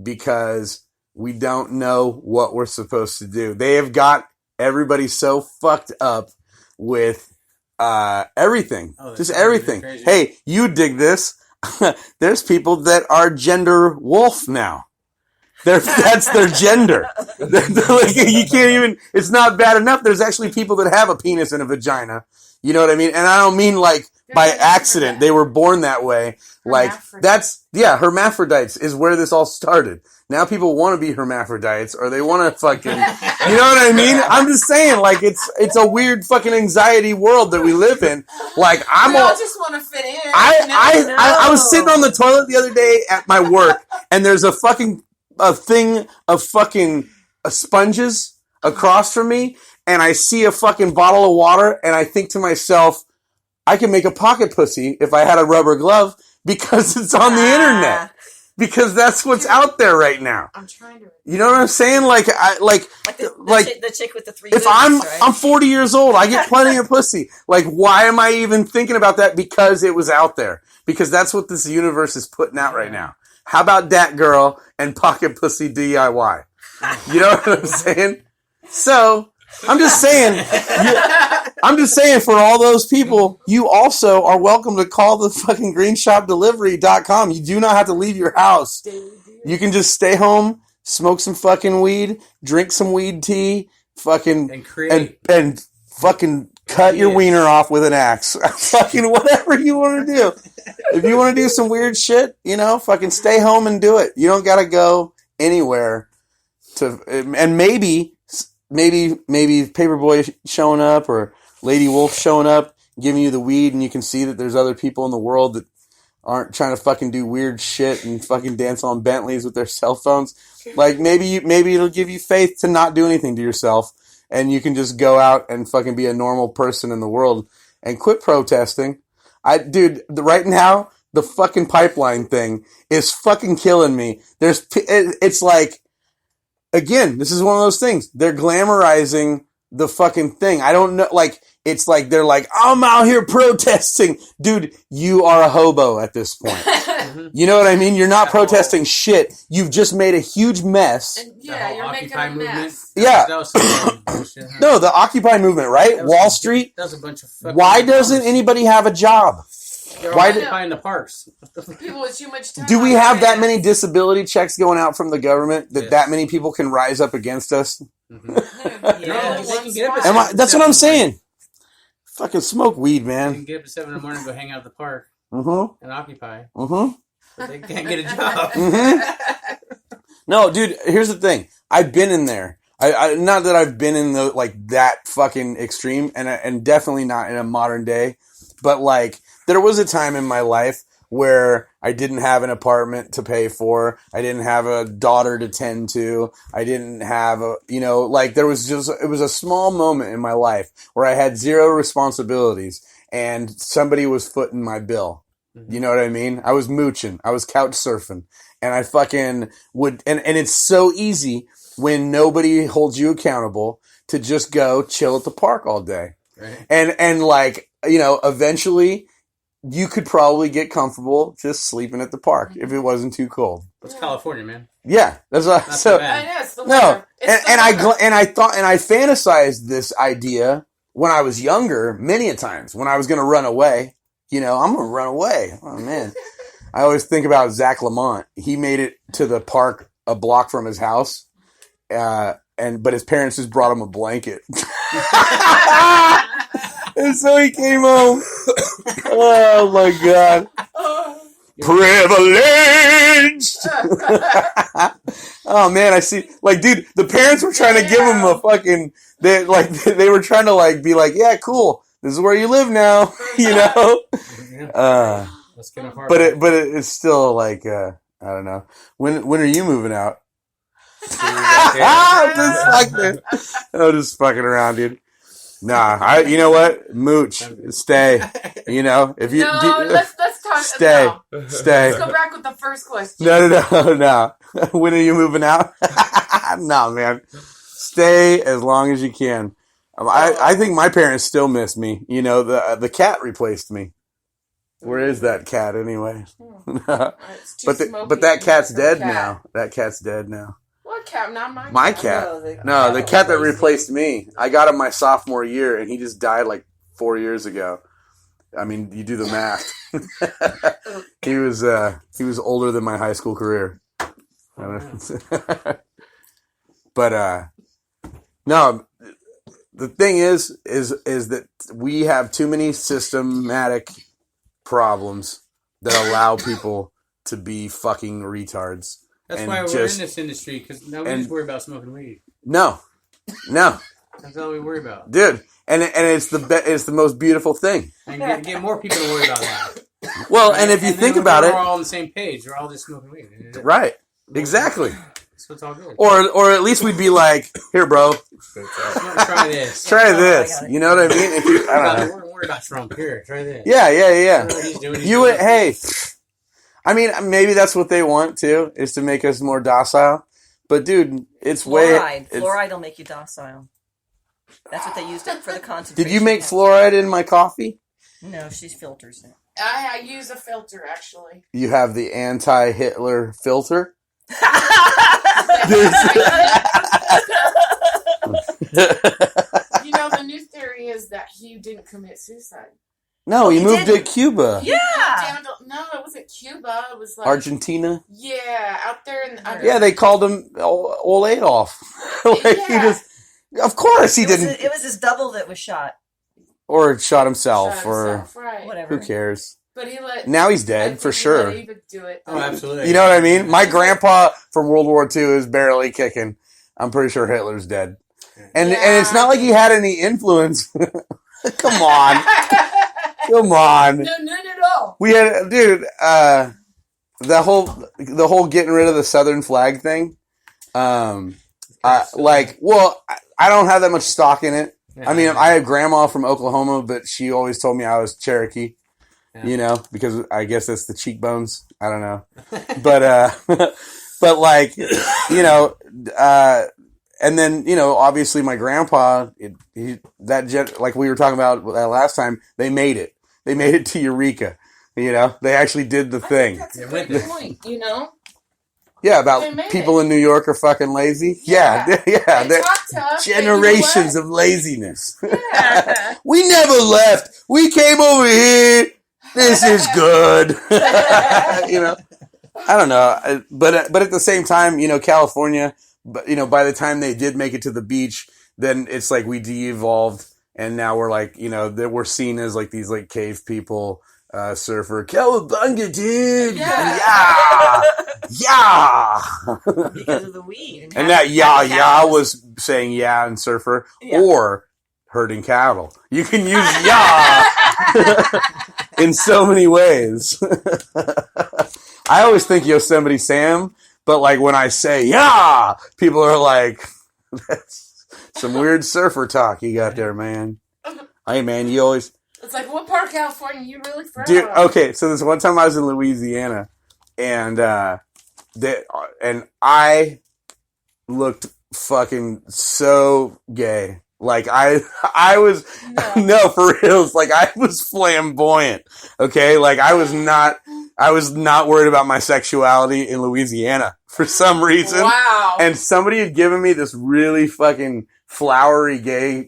because we don't know what we're supposed to do. They have got everybody so fucked up with everything. Just everything. Hey, you dig this. There's people that are gender wolf now. That's their gender. Like, you can't even, it's not bad enough. There's actually people that have a penis and a vagina. You know what I mean? And I don't mean like by accident. They were born that way. Like hermaphrodites is where this all started. Now people want to be hermaphrodites or they want to fucking, you know what I mean? I'm just saying, like, it's a weird fucking anxiety world that we live in. Like, We all just want to fit in. I was sitting on the toilet the other day at my work and there's a thing of fucking sponges across from me and I see a fucking bottle of water and I think to myself, I can make a pocket pussy if I had a rubber glove because it's on the internet. Because that's what's out there right now. I'm trying to. You know what I'm saying? Like the chick with the three. If I'm 40 years old, I get plenty of pussy. Like, why am I even thinking about that? Because it was out there. Because that's what this universe is putting out right now. How about Dat Girl and Pocket Pussy DIY? You know what I'm saying? So, I'm just saying for all those people, you also are welcome to call the fucking greenshopdelivery.com. You do not have to leave your house. You can just stay home, smoke some fucking weed, drink some weed tea, fucking and fucking cut your wiener off with an axe. Fucking whatever you want to do. If you want to do some weird shit, you know, fucking stay home and do it. You don't got to go anywhere and maybe Paperboy showing up or Lady Wolf showing up, giving you the weed, and you can see that there's other people in the world that aren't trying to fucking do weird shit and fucking dance on Bentleys with their cell phones. Like, maybe it'll give you faith to not do anything to yourself, and you can just go out and fucking be a normal person in the world and quit protesting. Right now, the fucking pipeline thing is fucking killing me. It's like, again, this is one of those things. They're glamorizing the fucking thing. I don't know, like, it's like they're like, I'm out here protesting. Dude, you are a hobo at this point. You know what I mean? You're not protesting shit. You've just made a huge mess. And you're making a mess. Yeah. That was some bullshit, huh? No, the Occupy movement, right? Wall Street. That was a bunch of fucking Why doesn't anybody have a job? They're all Why occupying the parks. People with too much time. Do we have that many disability checks going out from the government that many people can rise up against us? That's what I'm saying. Fucking smoke weed, You man. can get up at 7 in the morning and go hang out at the park Mm-hmm. and occupy. Mm-hmm. But they can't get a job. Mm-hmm. No, dude, here's the thing. I've been in there. I not that I've been in the, like, that fucking extreme, and definitely not in a modern day, but, like, there was a time in my life where I didn't have an apartment to pay for. I didn't have a daughter to tend to. I didn't have it was a small moment in my life where I had zero responsibilities and somebody was footing my bill. You know what I mean? I was mooching. I was couch surfing, and I fucking would, and it's so easy when nobody holds you accountable to just go chill at the park all day. Right. And like, eventually you could probably get comfortable just sleeping at the park if it wasn't too cold. It's California, man. Yeah, that's what, Not so. too bad. I know, it's the No, winter. It's the winter. and I fantasized this idea when I was younger many a times when I was going to run away. I'm going to run away. Oh man, I always think about Zach Lamont. He made it to the park a block from his house, but his parents just brought him a blanket. And so he came home. Oh my God. Privileged. Oh man, I see. Like, dude, the parents were trying to give him a fucking. They were trying to like be like, yeah, cool. This is where you live now. Let's get apart. But it's still like I don't know. When are you moving out? I'm just fucking around, dude. Nah, you know what? Mooch, stay. You know, if you let's talk. stay. Let's go back with the first question. No. When are you moving out? No, man. Stay as long as you can. I think my parents still miss me. You know, the cat replaced me. Where is that cat anyway? But that cat's dead now. That cat's dead now. What cat? Not my cat. My cat. No, the cat that replaced me. I got him my sophomore year, and he just died like 4 years ago. I mean, you do the math. He was older than my high school career. But no, the thing is that we have too many systematic problems that allow people to be fucking retards. That's why we're in this industry, because nobody's worried about smoking weed. No. That's all we worry about, dude. And it's the most beautiful thing. And get more people to worry about that. Well, right? And if you think about it, we're all on the same page. We're all just smoking weed, right? Exactly. So it's all good. Or at least we'd be like, here, bro. Try this. Try this. You know what I mean? If you, I don't know. Don't worry about Trump. Here, try this. Yeah. He's doing, hey. I mean, maybe that's what they want too, is to make us more docile. But dude, it's fluoride will make you docile. That's what they used it for the concentration. Did you make fluoride in my coffee? No, she filters it. I use a filter, actually. You have the anti-Hitler filter? You know, the new theory is that he didn't commit suicide. No, he moved to Cuba. Yeah. No, it wasn't Cuba. It was like Argentina. Yeah, out there in. Yeah, they called him old Adolf. He just, of course, he didn't. It was his double that was shot, or shot himself, right. Whatever. Who cares? But he let. Now he's dead for sure. He would do it. Oh, absolutely. You know what I mean? My grandpa from World War II is barely kicking. I'm pretty sure Hitler's dead, and it's not like he had any influence. Come on. Come on. No, none at all. We had, dude, the whole getting rid of the Southern flag thing. I don't have that much stock in it. Yeah, I mean, I have grandma from Oklahoma, but she always told me I was Cherokee, you know, because I guess that's the cheekbones. I don't know. But like, you know, and then, you know, obviously my grandpa, like we were talking about that last time, they made it. They made it to Eureka. You know, they actually did the thing. That's a good point, you know? Yeah, about people in New York are fucking lazy. Yeah. Generations of laziness. Yeah. We never left. We came over here. This is good. You know, I don't know. But at the same time, you know, California, but you know, by the time they did make it to the beach, then it's like we de-evolved. And now we're like, you know, that we're seen as like these like cave people, surfer, cowabunga, dude. Yeah. Because of the weed. And that was saying yeah and surfer or herding cattle. You can use in so many ways. I always think Yosemite Sam, but like when I say people are like, that's some weird surfer talk you got there, man. Hey, man, you always... It's like, what part of California you really from? Dude, okay, so this one time I was in Louisiana, and I looked fucking so gay. Like, I was... No, for reals. Like, I was flamboyant, okay? Like, I was not worried about my sexuality in Louisiana for some reason. Wow. And somebody had given me this really fucking flowery, gay,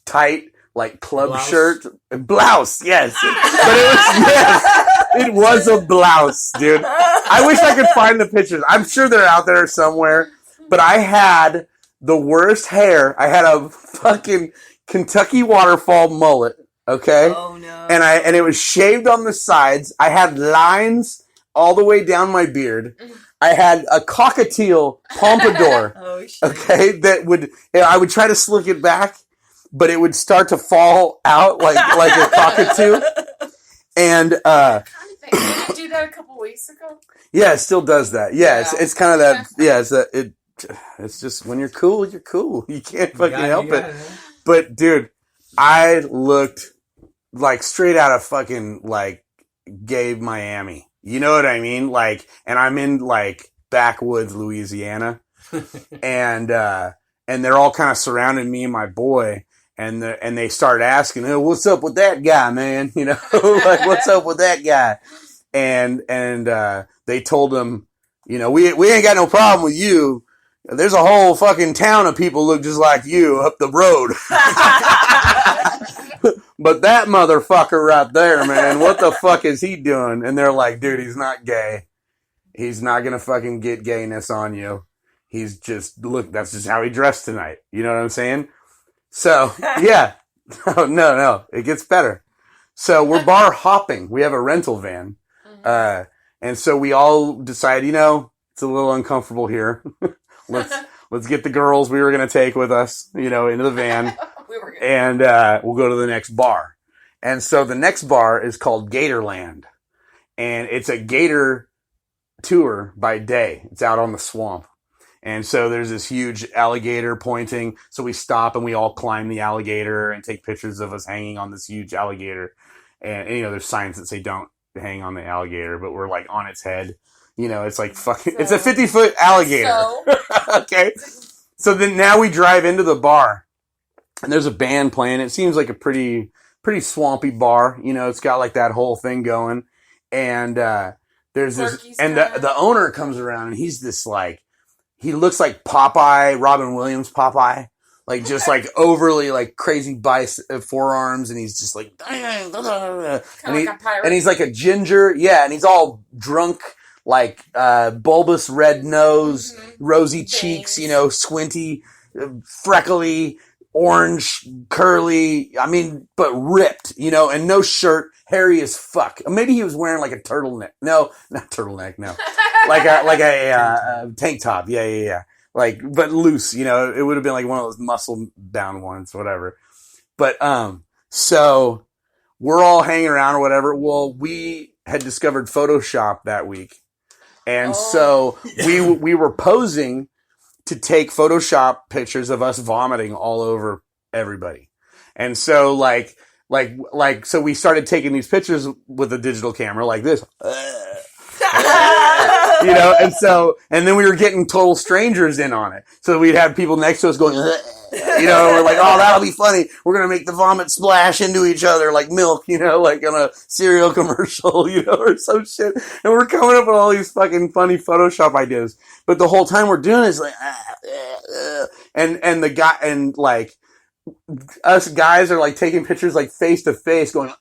tight, like club shirt. Blouse, yes. But it was a blouse, dude. I wish I could find the pictures. I'm sure they're out there somewhere. But I had the worst hair. I had a fucking Kentucky waterfall mullet, okay? Oh, no. And it was shaved on the sides. I had lines all the way down my beard. I had a cockatiel pompadour, okay, I would try to slick it back, but it would start to fall out like a cockatoo. And, Did it do that a couple weeks ago? Yeah, it still does that. Yeah. It's kind of that, it it's just when you're cool, you're cool. You can't fucking You help got it. man. But dude, I looked like straight out of fucking like gay Miami. You know what I mean? Like, and I'm in like backwoods Louisiana, and they're all kind of surrounding me and my boy, and they start asking, "Oh, what's up with that guy, man? You know, like what's up with that guy?" And they told him, you know, we ain't got no problem with you. There's a whole fucking town of people look just like you up the road. But that motherfucker right there, man, what the fuck is he doing? And they're like, dude, he's not gay. He's not gonna fucking get gayness on you. He's just, look, that's just how he dressed tonight. You know what I'm saying? So, yeah. No, it gets better. So we're bar hopping. We have a rental van. And so we all decide, you know, it's a little uncomfortable here. Let's get the girls we were going to take with us, you know, into the van. And we'll go to the next bar. And so the next bar is called Gatorland. And it's a gator tour by day. It's out on the swamp. And so there's this huge alligator pointing. So we stop and we all climb the alligator and take pictures of us hanging on this huge alligator. And you know, there's signs that say don't hang on the alligator, but we're like on its head. You know, it's like fucking, it's a 50-foot alligator. Okay. So then now we drive into the bar and there's a band playing. It seems like a pretty swampy bar. You know, it's got like that whole thing going. And, there's this, and the owner comes around and he's this like, he looks like Popeye, Robin Williams Popeye. Like just like overly like crazy forearms, and he's just like, and, and he's like a ginger, yeah, and he's all drunk, like bulbous red nose, rosy cheeks, you know, squinty, freckly, orange, curly. I mean, but ripped, you know, and no shirt, hairy as fuck. Maybe he was wearing like a turtleneck. No, not turtleneck. No, like a tank top. Yeah. Like, but loose, you know, it would have been like one of those muscle bound ones, whatever. But, so we're all hanging around or whatever. Well, we had discovered Photoshop that week. And so we were posing to take Photoshop pictures of us vomiting all over everybody. And so so we started taking these pictures with a digital camera like this. You know, and then we were getting total strangers in on it. So we'd have people next to us going, you know, we're like, oh, that'll be funny. We're going to make the vomit splash into each other like milk, you know, like on a cereal commercial, you know, or some shit. And we're coming up with all these fucking funny Photoshop ideas. But the whole time we're doing is like, and the guy, and like, us guys are like taking pictures like face to face going,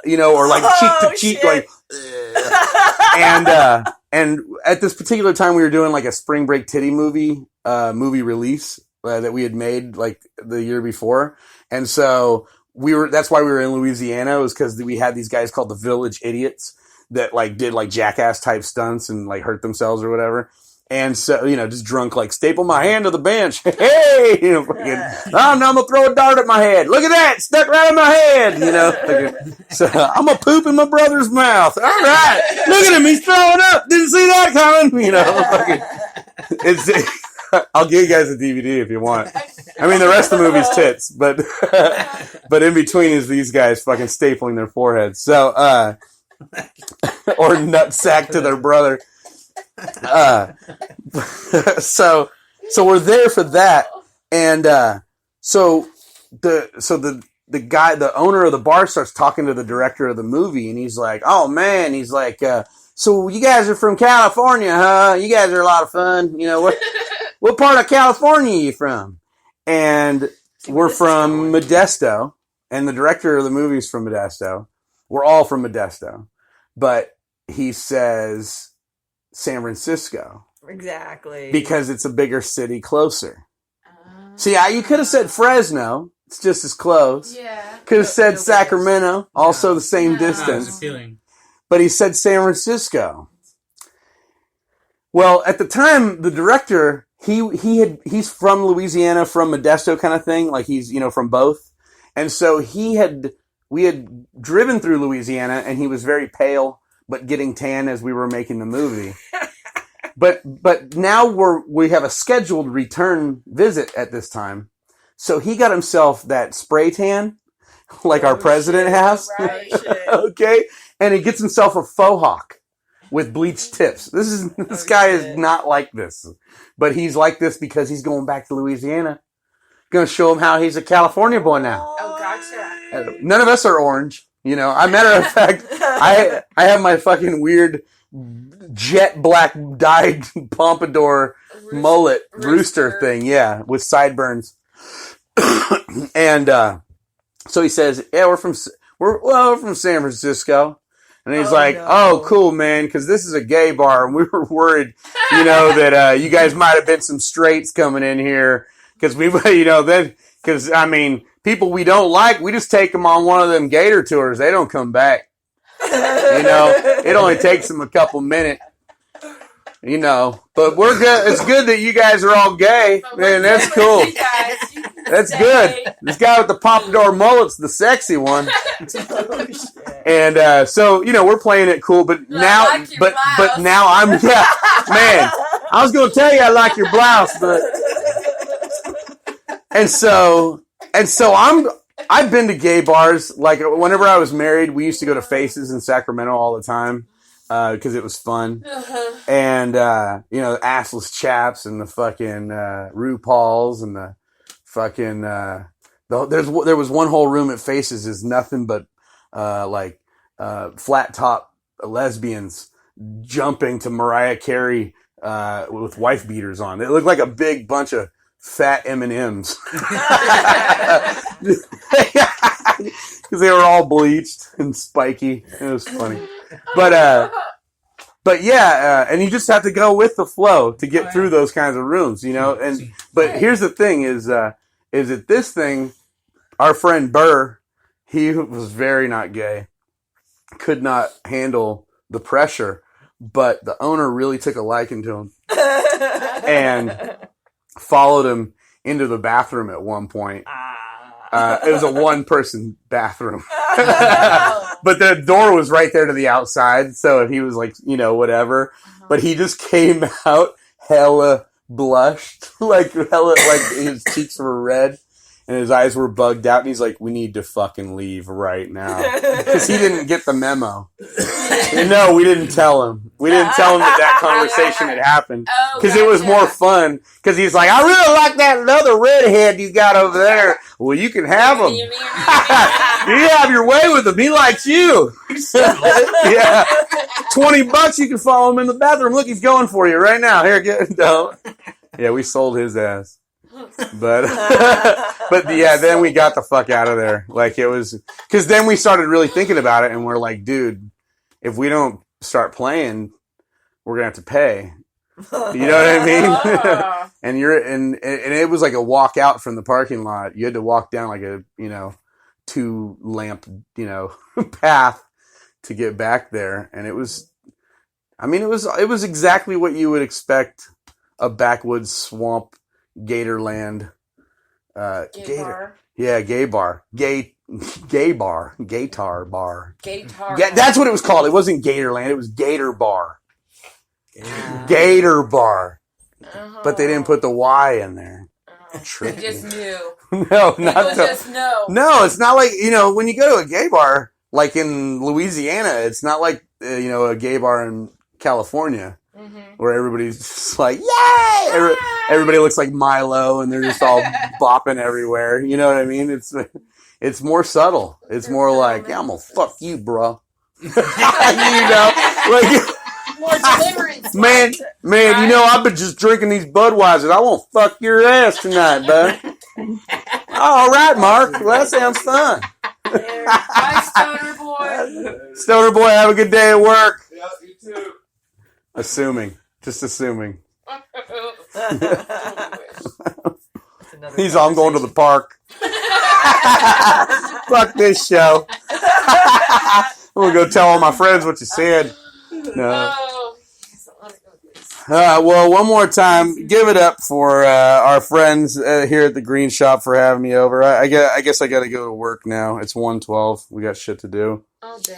you know, or like cheek to cheek going, and at this particular time we were doing like a spring break titty movie release that we had made like the year before. And so that's why we were in Louisiana, was because we had these guys called the Village Idiots that like did like jackass type stunts and like hurt themselves or whatever. And so, you know, just drunk, like, staple my hand to the bench. Hey! You know, I'm going to throw a dart at my head. Look at that! Stuck right in my head! You know? So, I'm going to poop in my brother's mouth. All right! Look at him! He's throwing up! Didn't see that coming! You know? I'll give you guys a DVD if you want. I mean, the rest of the movie's tits, but in between is these guys fucking stapling their foreheads. So, or nutsack to their brother. So we're there for that, and so the guy, the owner of the bar, starts talking to the director of the movie, and he's like, oh man, he's like, so you guys are from California, huh? You guys are a lot of fun. You know, what part of California are you from? And we're from Modesto, and the director of the movie is from Modesto. We're all from Modesto, but he says San Francisco. Exactly. Because it's a bigger city closer. See, you could have said Fresno. It's just as close. Yeah. Could have said Sacramento. Also the same distance. But he said San Francisco. Well, at the time, the director, he's from Louisiana, from Modesto kind of thing. Like he's, you know, from both. And so we had driven through Louisiana, and he was very pale but getting tan as we were making the movie. But now we have a scheduled return visit at this time. So he got himself that spray tan, like our president has. Right. Okay, and he gets himself a faux hawk with bleached tips. This guy is not like this, but he's like this because he's going back to Louisiana. Going to show him how he's a California boy now. Oh, gotcha. None of us are orange, you know. I matter of fact, I have my fucking weird jet black dyed pompadour mullet rooster thing, yeah, with sideburns. And so he says, "Yeah, we're from San Francisco." And he's like, no. "Oh, cool, man, because this is a gay bar, and we were worried, you know, that you guys might have been some straights coming in here, because I mean, people we don't like, we just take them on one of them gator tours. They don't come back. You know, it only takes them a couple minutes. You know, but we're good. It's good that you guys are all gay, man. That's cool. That's good. This guy with the pompadour mullet's the sexy one." And so, you know, we're playing it cool, but now, but now I'm, yeah, man. I was gonna tell you I like your blouse, but and so I've been to gay bars. Like whenever I was married, we used to go to Faces in Sacramento all the time. Because it was fun. And, you know, the assless chaps and the fucking RuPauls and the fucking... there was one whole room at Faces is nothing but flat top lesbians jumping to Mariah Carey with wife beaters on. It looked like a big bunch of fat M&Ms. Because they were all bleached and spiky. It was funny. But yeah, and you just have to go with the flow to get through those kinds of rooms, you know. But here's the thing: is that this thing, our friend Burr, he was very not gay, could not handle the pressure, but the owner really took a liking to him and followed him into the bathroom at one point. It was a one-person bathroom. But the door was right there to the outside, so he was like, you know, whatever. But he just came out hella blushed, like his cheeks were red and his eyes were bugged out, and he's like, "We need to fucking leave right now," because he didn't get the memo. No, we didn't tell him. We didn't tell him that conversation had happened, because it was more fun. Because he's like, "I really like that other redhead you got over there." Well, you can have him. You have your way with him. He likes you. Yeah, $20. You can follow him in the bathroom. Look, he's going for you right now. Here, get no. Yeah, we sold his ass. But yeah, then we got the fuck out of there. Like it was, because then we started really thinking about it, and we're like, dude, if we don't start playing, we're gonna have to pay. You know what I mean? and it was like a walk out from the parking lot. You had to walk down like a 2 lamp path to get back there, and it was exactly what you would expect a backwoods swamp. Gatorland, Gay bar. Yeah, gay bar, gay bar, Gator bar. Gator. Yeah, that's what it was called. It wasn't Gatorland. It was Gator Bar. Gator Bar. But they didn't put the Y in there. They just knew. No, not just know. No, it's not like when you go to a gay bar, like in Louisiana, it's not like a gay bar in California. Where everybody's just like, yay! Everybody looks like Milo, and they're just all bopping everywhere. You know what I mean? It's more subtle. It's more like, yeah, I'm gonna fuck you, bro. Like more deliverance. Man, I've been just drinking these Budweisers. I won't fuck your ass tonight, bud. All right, Mark. Well, that sounds fun. Bye, Stoner Boy. Stoner Boy, have a good day at work. Yeah, you too. Just assuming. He's all, I'm going to the park. Fuck this show. I'm going to go tell all my friends what you said. No. Well, one more time, give it up for our friends here at the Green Shop for having me over. I guess I got to go to work now. It's 1:12. We got shit to do. Oh, damn.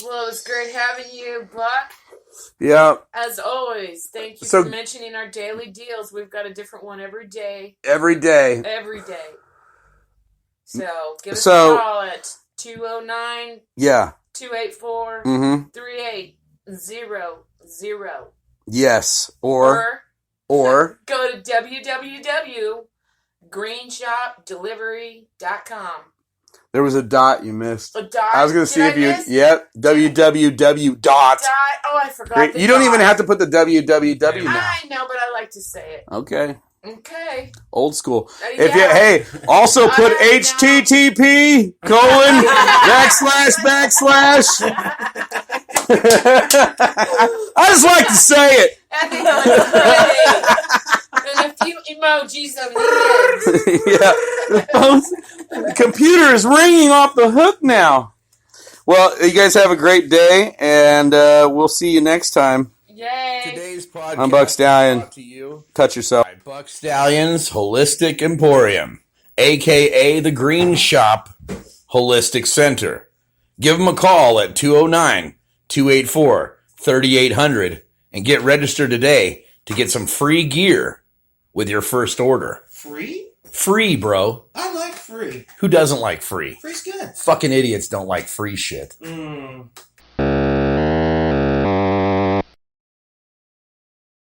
Well, it was great having you, Buck. Yeah. As always, thank you So- for mentioning our daily deals. We've got a different one every day. Every day. Every day. So give us So- a call at 209 Yeah. 284 Mm-hmm. 3800. Yes. Or go to www.greenshopdelivery.com. there was a dot you missed. A dot. I was going to see Did if I you. miss? Yep. www dot. Dot. Oh, I forgot. Great. The You don't dot. even have to put the www now. I know, but I like to say it. Okay. Okay. Old school. Yeah. If you also put I know. HTTP : / I just like to say it. I think and a few emojis of the The computer is ringing off the hook now. Well, you guys have a great day, and we'll see you next time. Yay. Today's podcast I'm Buck Stallion. brought to you Touch yourself. by Buck Stallion's Holistic Emporium, a.k.a. The Green Shop Holistic Center. Give them a call at 209-284-3800 and get registered today to get some free gear with your first order. Free? Free, bro. I like free. Who doesn't like free? Free's good. Fucking idiots don't like free shit.